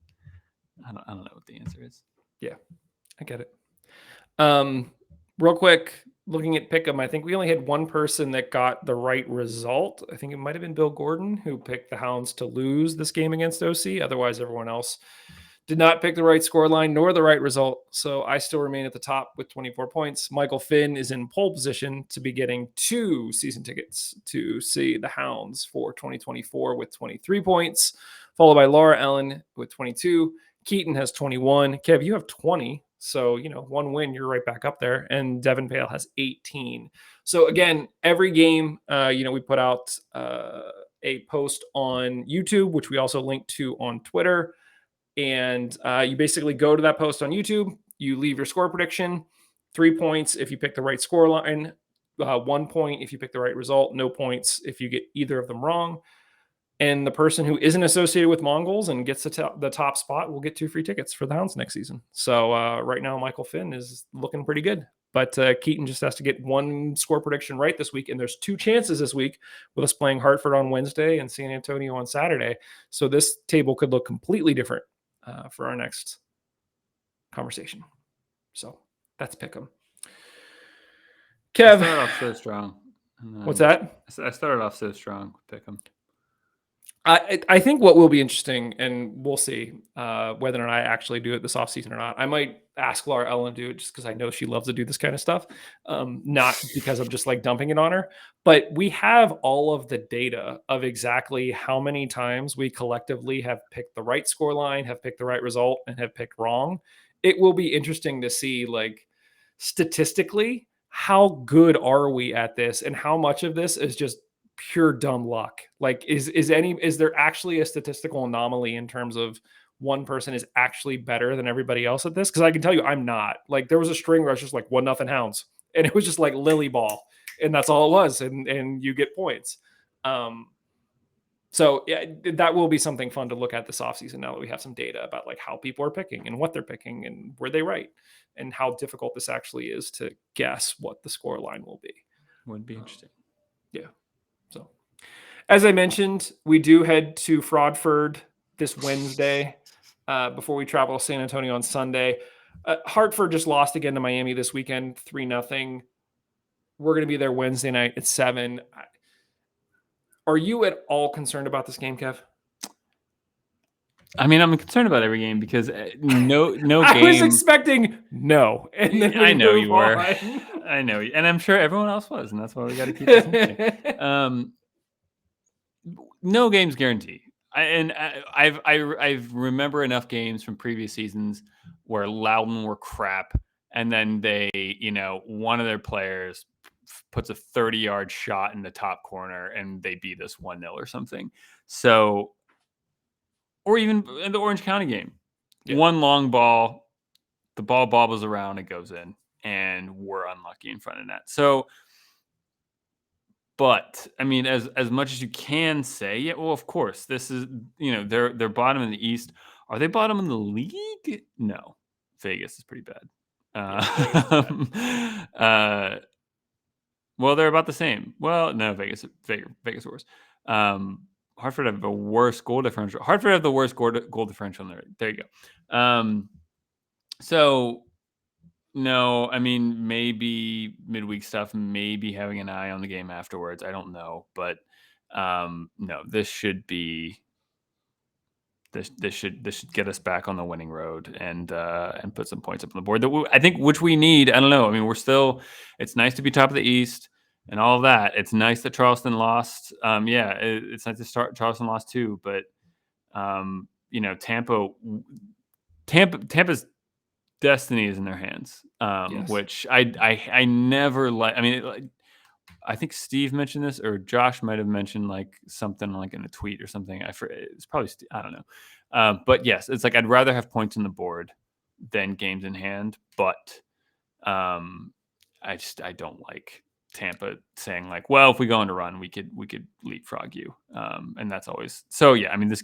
I don't know what the answer is. Yeah, I get it. Real quick, looking at Pick'em, I think we only had one person that got the right result. I think it might have been Bill Gordon who picked the Hounds to lose this game against OC. Otherwise, everyone else Did not pick the right scoreline nor the right result, so I still remain at the top with 24 points. Michael Finn is in pole position to be getting 2 season tickets to see the Hounds for 2024 with 23 points, followed by Laura Ellen with 22. Keaton has 21. Kev, you have 20. So, one win, you're right back up there. And Devin Pale has 18. So, again, every game, we put out a post on YouTube, which we also link to on Twitter. And you basically go to that post on YouTube, you leave your score prediction, 3 points if you pick the right score line, 1 point if you pick the right result, no points if you get either of them wrong. And the person who isn't associated with Mongols and gets the top spot will get 2 free tickets for the Hounds next season. So right now, Michael Finn is looking pretty good. But Keaton just has to get 1 score prediction right this week. And there's 2 chances this week with us playing Hartford on Wednesday and San Antonio on Saturday. So this table could look completely different for our next conversation. So that's Pick'em. I Kev, started off so strong. what's that? I started off so strong with Pick'em. I think what will be interesting, and we'll see whether or not I actually do it this offseason or not. I might ask Laura Ellen to do it just because I know she loves to do this kind of stuff. Not because I'm just like dumping it on her, but we have all of the data of exactly how many times we collectively have picked the right score line, have picked the right result, and have picked wrong. It will be interesting to see, like, statistically, how good are we at this and how much of this is just pure dumb luck. Like, is there actually a statistical anomaly in terms of one person is actually better than everybody else at this? Because I can tell you I'm not. Like, there was a string where I was just like 1-0 Hounds, and it was just like lily ball, and that's all it was, and you get points. So yeah, that will be something fun to look at this offseason now that we have some data about like how people are picking and what they're picking and were they right, and how difficult this actually is to guess what the score line will be. Would be interesting. Yeah. So, as I mentioned, we do head to Fraudford this Wednesday before we travel to San Antonio on Sunday. Hartford just lost again to Miami this weekend, 3-0. We're going to be there Wednesday night at 7. Are you at all concerned about this game, Kev? I mean, I'm concerned about every game because no I game. was expecting no, and then I know you were. on. I know, and I'm sure everyone else was, and that's why we got to keep this interesting. No game's guaranteed. I remember enough games from previous seasons where Loudon were crap, and then they, one of their players puts a 30-yard shot in the top corner, and they beat us 1-0 or something. So, or even in the Orange County game, one long ball, the ball bobbles around, it goes in, and we're unlucky in front of net. So. But I mean, as much as you can say, yeah, well, of course, this is, they're bottom in the East. Are they bottom in the league? No, Vegas is pretty bad. Well, they're about the same. Well, no, Vegas worse. Hartford have a worse goal differential. Hartford have the worst goal differential. There you go. So. No, I mean, maybe midweek stuff, maybe having an eye on the game afterwards. I don't know, but no, this should get us back on the winning road and put some points up on the board that I think which we need. I don't know. I mean, it's nice to be top of the East and all of that. It's nice that Charleston lost. It's nice to start Charleston lost too, but Tampa's destiny is in their hands, Yes. which I never like. I mean, I think Steve mentioned this, or Josh might have mentioned like something like in a tweet or something. It's probably I don't know, but yes, it's like I'd rather have points on the board than games in hand. But I don't like Tampa saying like, well, if we go on a run, we could leapfrog you, and that's always so. Yeah, I mean, this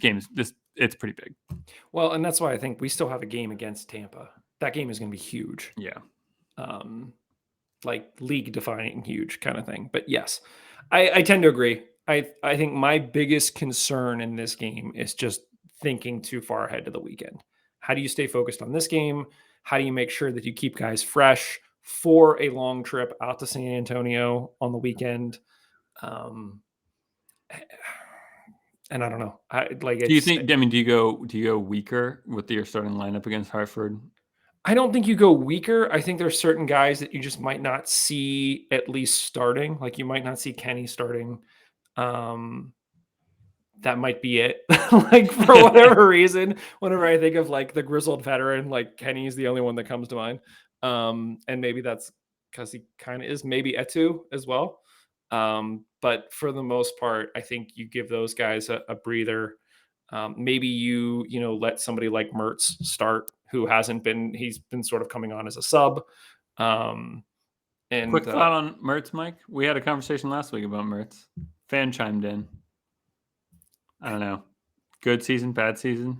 it's pretty big. Well, and that's why I think we still have a game against Tampa. That game is going to be huge. Yeah. Like league defining huge kind of thing. But yes, I tend to agree. I think my biggest concern in this game is just thinking too far ahead to the weekend. How do you stay focused on this game? How do you make sure that you keep guys fresh for a long trip out to San Antonio on the weekend? And I don't know. I like Do you it's think? I mean, do you go weaker with your starting lineup against Hartford? I don't think you go weaker. I think there's certain guys that you just might not see at least starting. Like you might not see Kenny starting. Um, that might be it. Like for whatever reason, whenever I think of like the grizzled veteran, like Kenny's the only one that comes to mind. And maybe that's because he kind of is. Maybe Etu as well. But for the most part, I think you give those guys a breather. Maybe you let somebody like Mertz start, who hasn't been. He's been sort of coming on as a sub. Um, and Quick thought on Mertz, Mike. We had a conversation last week about Mertz. Fan chimed in. I don't know. Good season, bad season,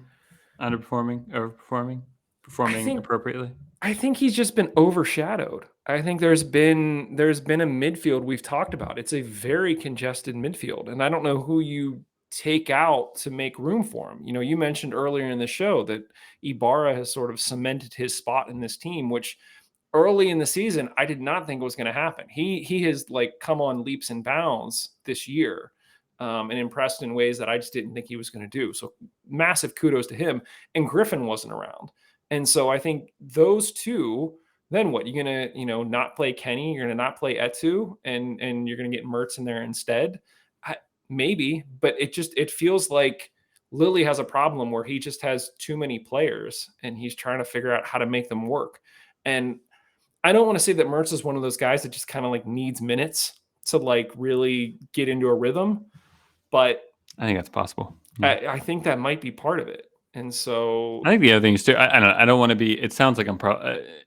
underperforming, overperforming, I performing think appropriately. I think he's just been overshadowed. I think there's been a midfield we've talked about. It's a very congested midfield, and I don't know who you take out to make room for him. You mentioned earlier in the show that Ibarra has sort of cemented his spot in this team, which early in the season I did not think was going to happen. He has like come on leaps and bounds this year, and impressed in ways that I just didn't think he was going to do. So massive kudos to him. And Griffin wasn't around. And so I think those two, then what? You're gonna, not play Kenny, you're gonna not play Etu, and you're gonna get Mertz in there instead. Maybe, but it feels like Lilly has a problem where he just has too many players and he's trying to figure out how to make them work. And I don't want to say that Mertz is one of those guys that just kind of like needs minutes to like really get into a rhythm, but I think that's possible. I think that might be part of it. And so I think the other thing is too. I don't. I don't want to be. It sounds like I'm.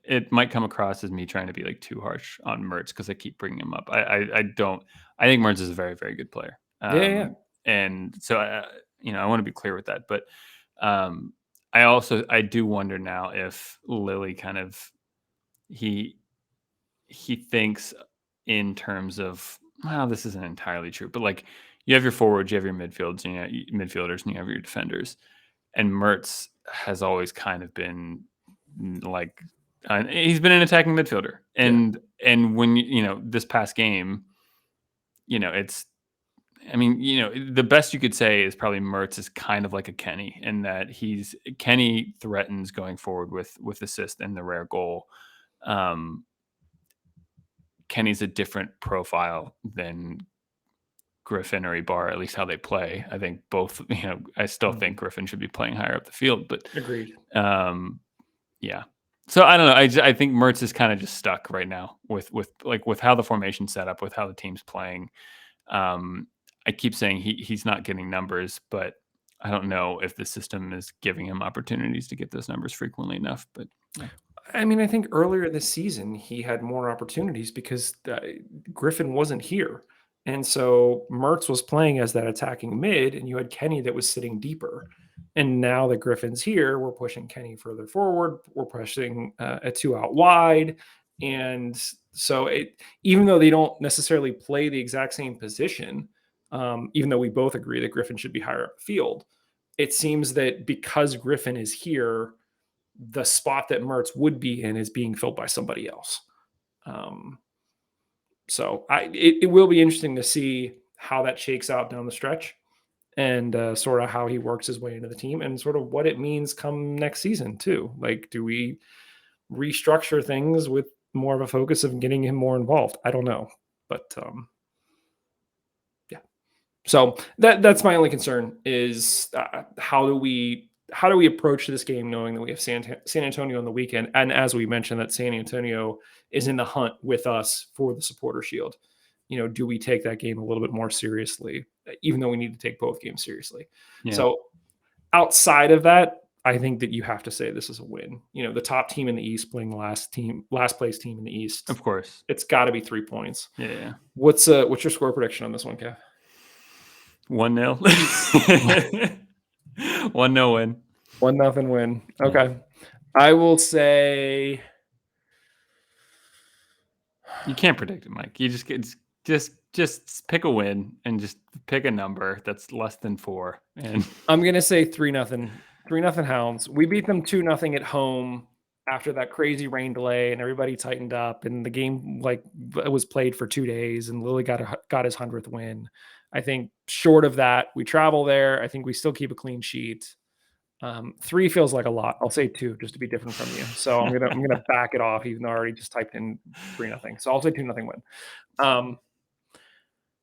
It might come across as me trying to be like too harsh on Mertz because I keep bringing him up. I don't. I think Mertz is a very very good player. yeah, yeah, yeah. And so I want to be clear with that. But um, I do wonder now if Lilly kind of he he thinks in terms of, well, this isn't entirely true, but like you have your forwards, you have your midfielders, and you have your defenders. And Mertz has always kind of been like he's been an attacking midfielder, Yeah. and when this past game, it's I mean, the best you could say is probably Mertz is kind of like a Kenny in that Kenny threatens going forward with assist and the rare goal. Um, Kenny's a different profile than Griffin or Ibarra, at least how they play. I think both, I still think Mhm. Griffin should be playing higher up the field, but Agreed. um, yeah. So I don't know. I think Mertz is kind of just stuck right now with how the formation's set up, with how the team's playing. Um, I keep saying he's not getting numbers, but I don't know if the system is giving him opportunities to get those numbers frequently enough. But yeah, I mean, I think earlier this season he had more opportunities because Griffin wasn't here. And so Mertz was playing as that attacking mid, and you had Kenny that was sitting deeper. And now that Griffin's here, we're pushing Kenny further forward. We're pushing a two out wide. And so even though they don't necessarily play the exact same position, even though we both agree that Griffin should be higher up the field, it seems that because Griffin is here, the spot that Mertz would be in is being filled by somebody else. Um, so it will be interesting to see how that shakes out down the stretch and sort of how he works his way into the team and sort of what it means come next season too. Like, do we restructure things with more of a focus of getting him more involved? I don't know, but yeah. So that's my only concern is how do we approach this game knowing that we have San Antonio on the weekend, and as we mentioned that San Antonio is in the hunt with us for the Supporter Shield. Do we take that game a little bit more seriously, even though we need to take both games seriously? yeah, So outside of that, I think that you have to say this is a win. The top team in the East playing the last place team in the East. of course, It's got to be 3 points. yeah, yeah. What's your score prediction on this one, Kev? 1-0. 1-0 win. 1-0 win. Yeah. Okay. I will say You can't predict it, Mike. You just pick a win and just pick a number that's less than 4. And I'm gonna say 3-0. 3-0 Hounds. We beat them 2-0 at home. after that crazy rain delay and everybody tightened up and the game like was played for 2 days and Lily got his 100th win. I think short of that, we travel there. I think we still keep a clean sheet. Three feels like a lot. I'll say two just to be different from you. So I'm gonna back it off, even though I already just typed in 3-0. So I'll say 2-0 win.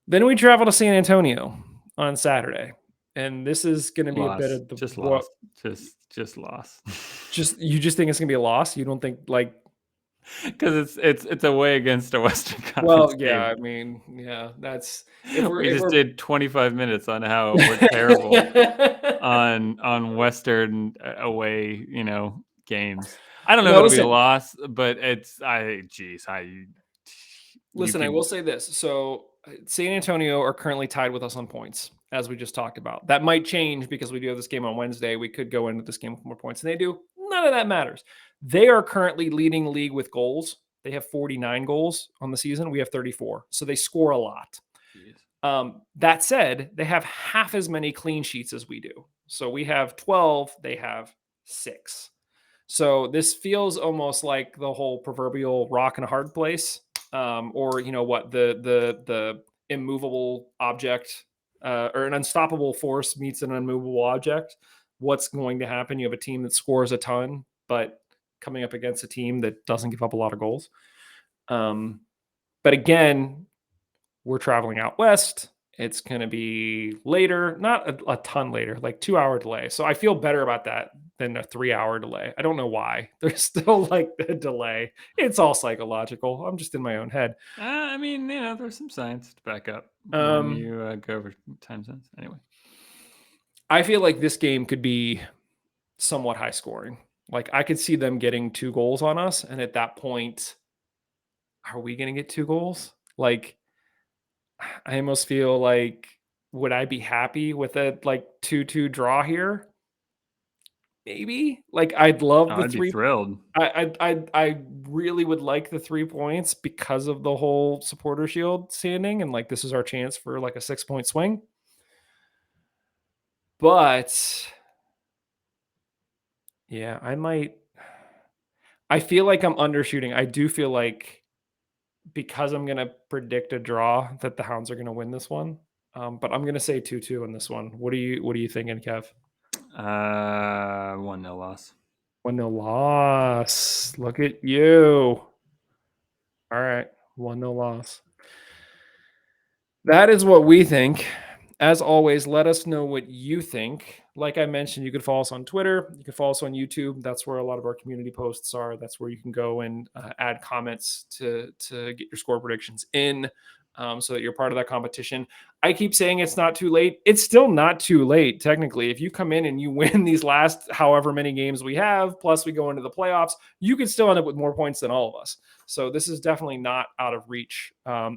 Then we travel to San Antonio on Saturday, and this is going to be a bit Loss. of the Just what? loss. Just loss. You just think it's going to be a loss? You don't think like? Because it's away against a Western Conference Well, yeah. team. I mean, yeah. That's We if just we're. did 25 minutes on how we're terrible on Western away, games. I don't know if Now it'll be a listen, loss, but you listen. I will can. say this. So San Antonio are currently tied with us on points, as we just talked about. That might change because we do have this game on Wednesday. We could go into this game with more points than they do. None of that matters. They are currently leading the league with goals. They have 49 goals on the season. We have 34. So they score a lot. Jeez. That said, they have half as many clean sheets as we do. So we have 12, they have 6. So this feels almost like the whole proverbial rock in a hard place, or you know what, the immovable object or an unstoppable force meets an unmovable object. What's going to happen? You have a team that scores a ton, but coming up against a team that doesn't give up a lot of goals. But again, we're traveling out west. It's going to be later, not a ton later, like 2 hour delay. So I feel better about that than a 3 hour delay. I don't know why. There's still like a delay. It's all psychological. I'm just in my own head. I mean, there's some science to back up when Um, you go over time zones. Anyway, I feel like this game could be somewhat high scoring. Like I could see them getting 2 goals on us. And at that point, are we going to get 2 goals? Like, I almost feel like, would I be happy with a like 2-2 draw here? Maybe. Like I'd love oh, the I'd be three. thrilled. I really would like the 3 points because of the whole supporter shield standing, and like this is our chance for like a 6 point swing. But yeah, I might. I feel like I'm undershooting. I do feel like because I'm gonna predict a draw that the Hounds are gonna win this one. But I'm gonna say 2-2 in this one. What are you thinking, Kev? 1-0 loss. 1-0 loss. Look at you. All right. 1-0 loss. That is what we think. As always, let us know what you think. Like I mentioned, you could follow us on Twitter. You can follow us on YouTube. That's where a lot of our community posts are. That's where you can go and add comments to get your score predictions in, so that you're part of that competition. I keep saying it's not too late. It's still not too late, technically. If you come in and you win these last however many games we have, plus we go into the playoffs, you could still end up with more points than all of us. So this is definitely not out of reach,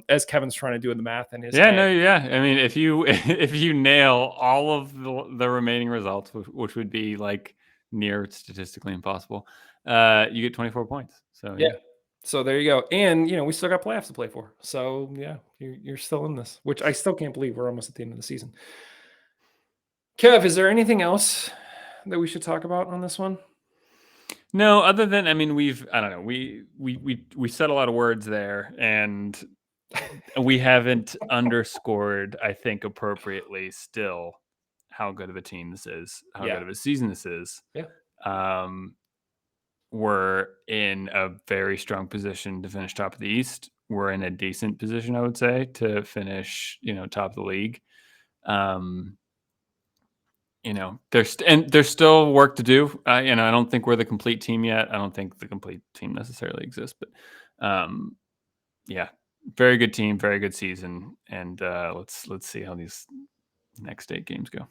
as Kevin's trying to do in the math in his Yeah, head. no, yeah. I mean, if you if you nail all of the remaining results, which would be like near statistically impossible, you get 24 points. So Yeah. yeah. So there you go. And we still got playoffs to play for. So yeah, you're still in this, which I still can't believe we're almost at the end of the season. Kev, is there anything else that we should talk about on this one? No, other than I mean, I don't know, we said a lot of words there, and we haven't underscored, I think, appropriately still how good of a team this is, how Yeah. good of a season this is. Yeah. Um, we're in a very strong position to finish top of the East. We're in a decent position, I would say, to finish, top of the league. Um, there's still work to do. I don't think we're the complete team yet. I don't think the complete team necessarily exists, but yeah, very good team, very good season, and let's see how these next 8 games go.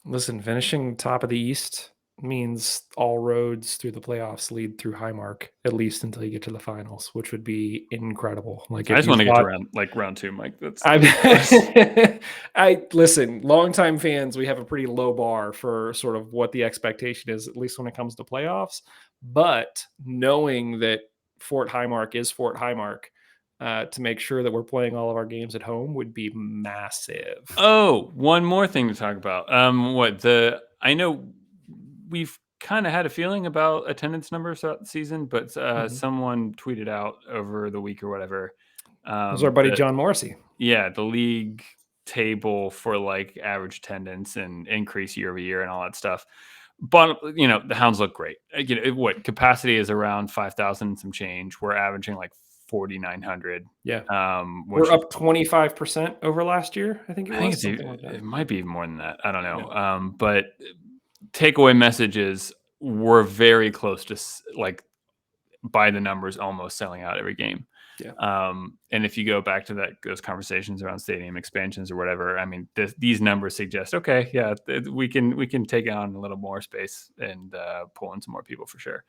Listen, finishing top of the East means all roads through the playoffs lead through Highmark, at least until you get to the finals, which would be incredible. Like I if just you want to get to thought round 2, Mike. That's I I listen, longtime fans, we have a pretty low bar for sort of what the expectation is, at least when it comes to playoffs. But knowing that Fort Highmark is Fort Highmark, to make sure that we're playing all of our games at home would be massive. Oh, one more thing to talk about. I know we've kind of had a feeling about attendance numbers throughout the season, but Mhm. someone tweeted out over the week or whatever It was our buddy that John Morrissey. yeah, the league table for like average attendance and increase year over year and all that stuff. But the Hounds look great. What capacity is around 5,000 and some change. We're averaging like 4,900, Yeah. which We're is up 25% over last year, I think it I think was, it's something like that. it might be even more than that. I don't Yeah. know. But takeaway message is we're very close to like by the numbers almost selling out every game. Yeah. And if you go back to those conversations around stadium expansions or whatever, I mean, these numbers suggest, okay, yeah, we can take on a little more space and pull in some more people for sure.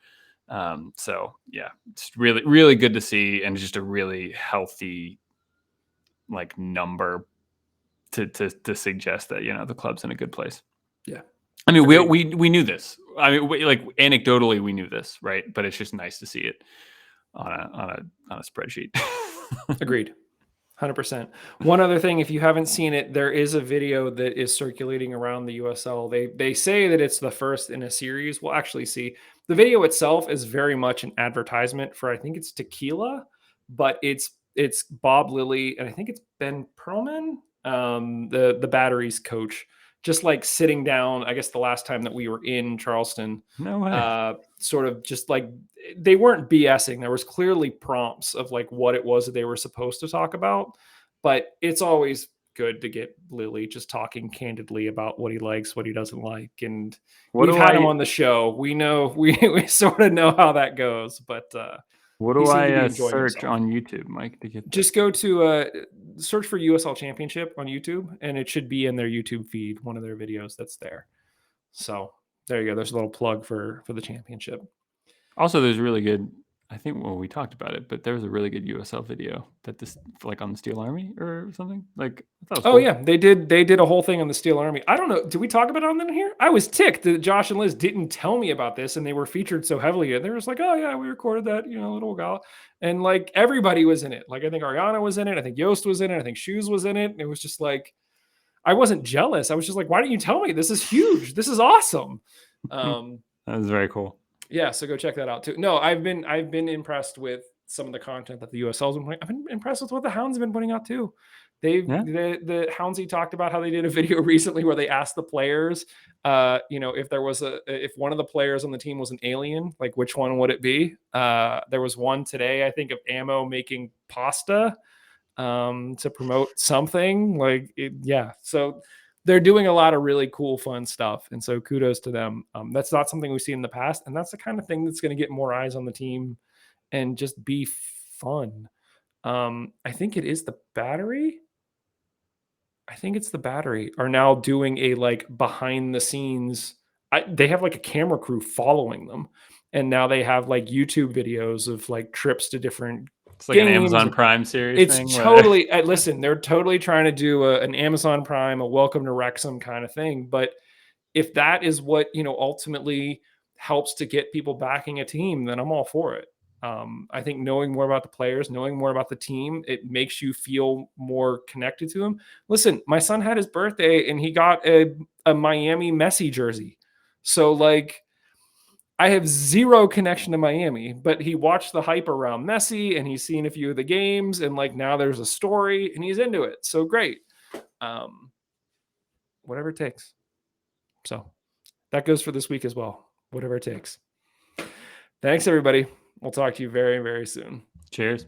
So yeah, it's really, really good to see, and just a really healthy like number to suggest that the club's in a good place. Yeah. I mean, Agreed. we knew this. I mean, like anecdotally, we knew this, right? But it's just nice to see it on a spreadsheet. Agreed. 100%. One other thing, if you haven't seen it, there is a video that is circulating around the USL. They say that it's the first in a series. We'll actually see. The video itself is very much an advertisement for, I think it's tequila, but it's Bob Lilly and I think it's Ben Perlman, the Batteries coach, just like sitting down. I guess the last time that we were in Charleston, No way. sort of just like they weren't BSing. There was clearly prompts of like what it was that they were supposed to talk about, but it's always good to get Lily just talking candidly about what he likes, what he doesn't like. And What we've do had him I on the show. We know we sort of know how that goes, but what he do seemed to be I enjoying search himself. on YouTube, Mike, to get Just this? go to search for USL Championship on YouTube, and it should be in their YouTube feed, one of their videos that's there. So there you go. There's a little plug for the championship. Also, there's really good. I think we talked about it, but there was a really good USL video that this like on the Steel Army or something. Like I thought it was Oh cool. yeah, they did a whole thing on the Steel Army. I don't know. Did we talk about it on here? I was ticked that Josh and Liz didn't tell me about this, and they were featured so heavily. And they were just like, "Oh yeah, we recorded that, a little while." And like everybody was in it. Like I think Ariana was in it. I think Yost was in it. I think Shoes was in it. And it was just like I wasn't jealous. I was just like, "Why didn't you tell me? This is huge. This is awesome." Um, That was very cool. yeah, so go check that out too. No, I've been impressed with some of the content that the USL's been putting. I've been impressed with what the Hounds have been putting out too. Yeah, The Houndsy talked about how they did a video recently where they asked the players, if one of the players on the team was an alien, like which one would it be? There was one today, I think, of Ammo making pasta to promote something yeah. So they're doing a lot of really cool, fun stuff. And so kudos to them. That's not something we've seen in the past. And that's the kind of thing that's going to get more eyes on the team and just be fun. I think it is the battery. I think it's the battery are now doing a like behind the scenes. They have like a camera crew following them. And now they have like YouTube videos of like trips to different it's like an games. Amazon Prime series It's thing. Where totally listen, they're totally trying to do an Amazon Prime, a welcome to Wrexham kind of thing. But if that is what, ultimately helps to get people backing a team, then I'm all for it. I think knowing more about the players, knowing more about the team, it makes you feel more connected to them. Listen, my son had his birthday and he got a Miami Messi jersey. So like I have zero connection to Miami, but he watched the hype around Messi and he's seen a few of the games and like now there's a story and he's into it. So great. Um, whatever it takes. So that goes for this week as well. Whatever it takes. Thanks, everybody. We'll talk to you very, very soon. cheers.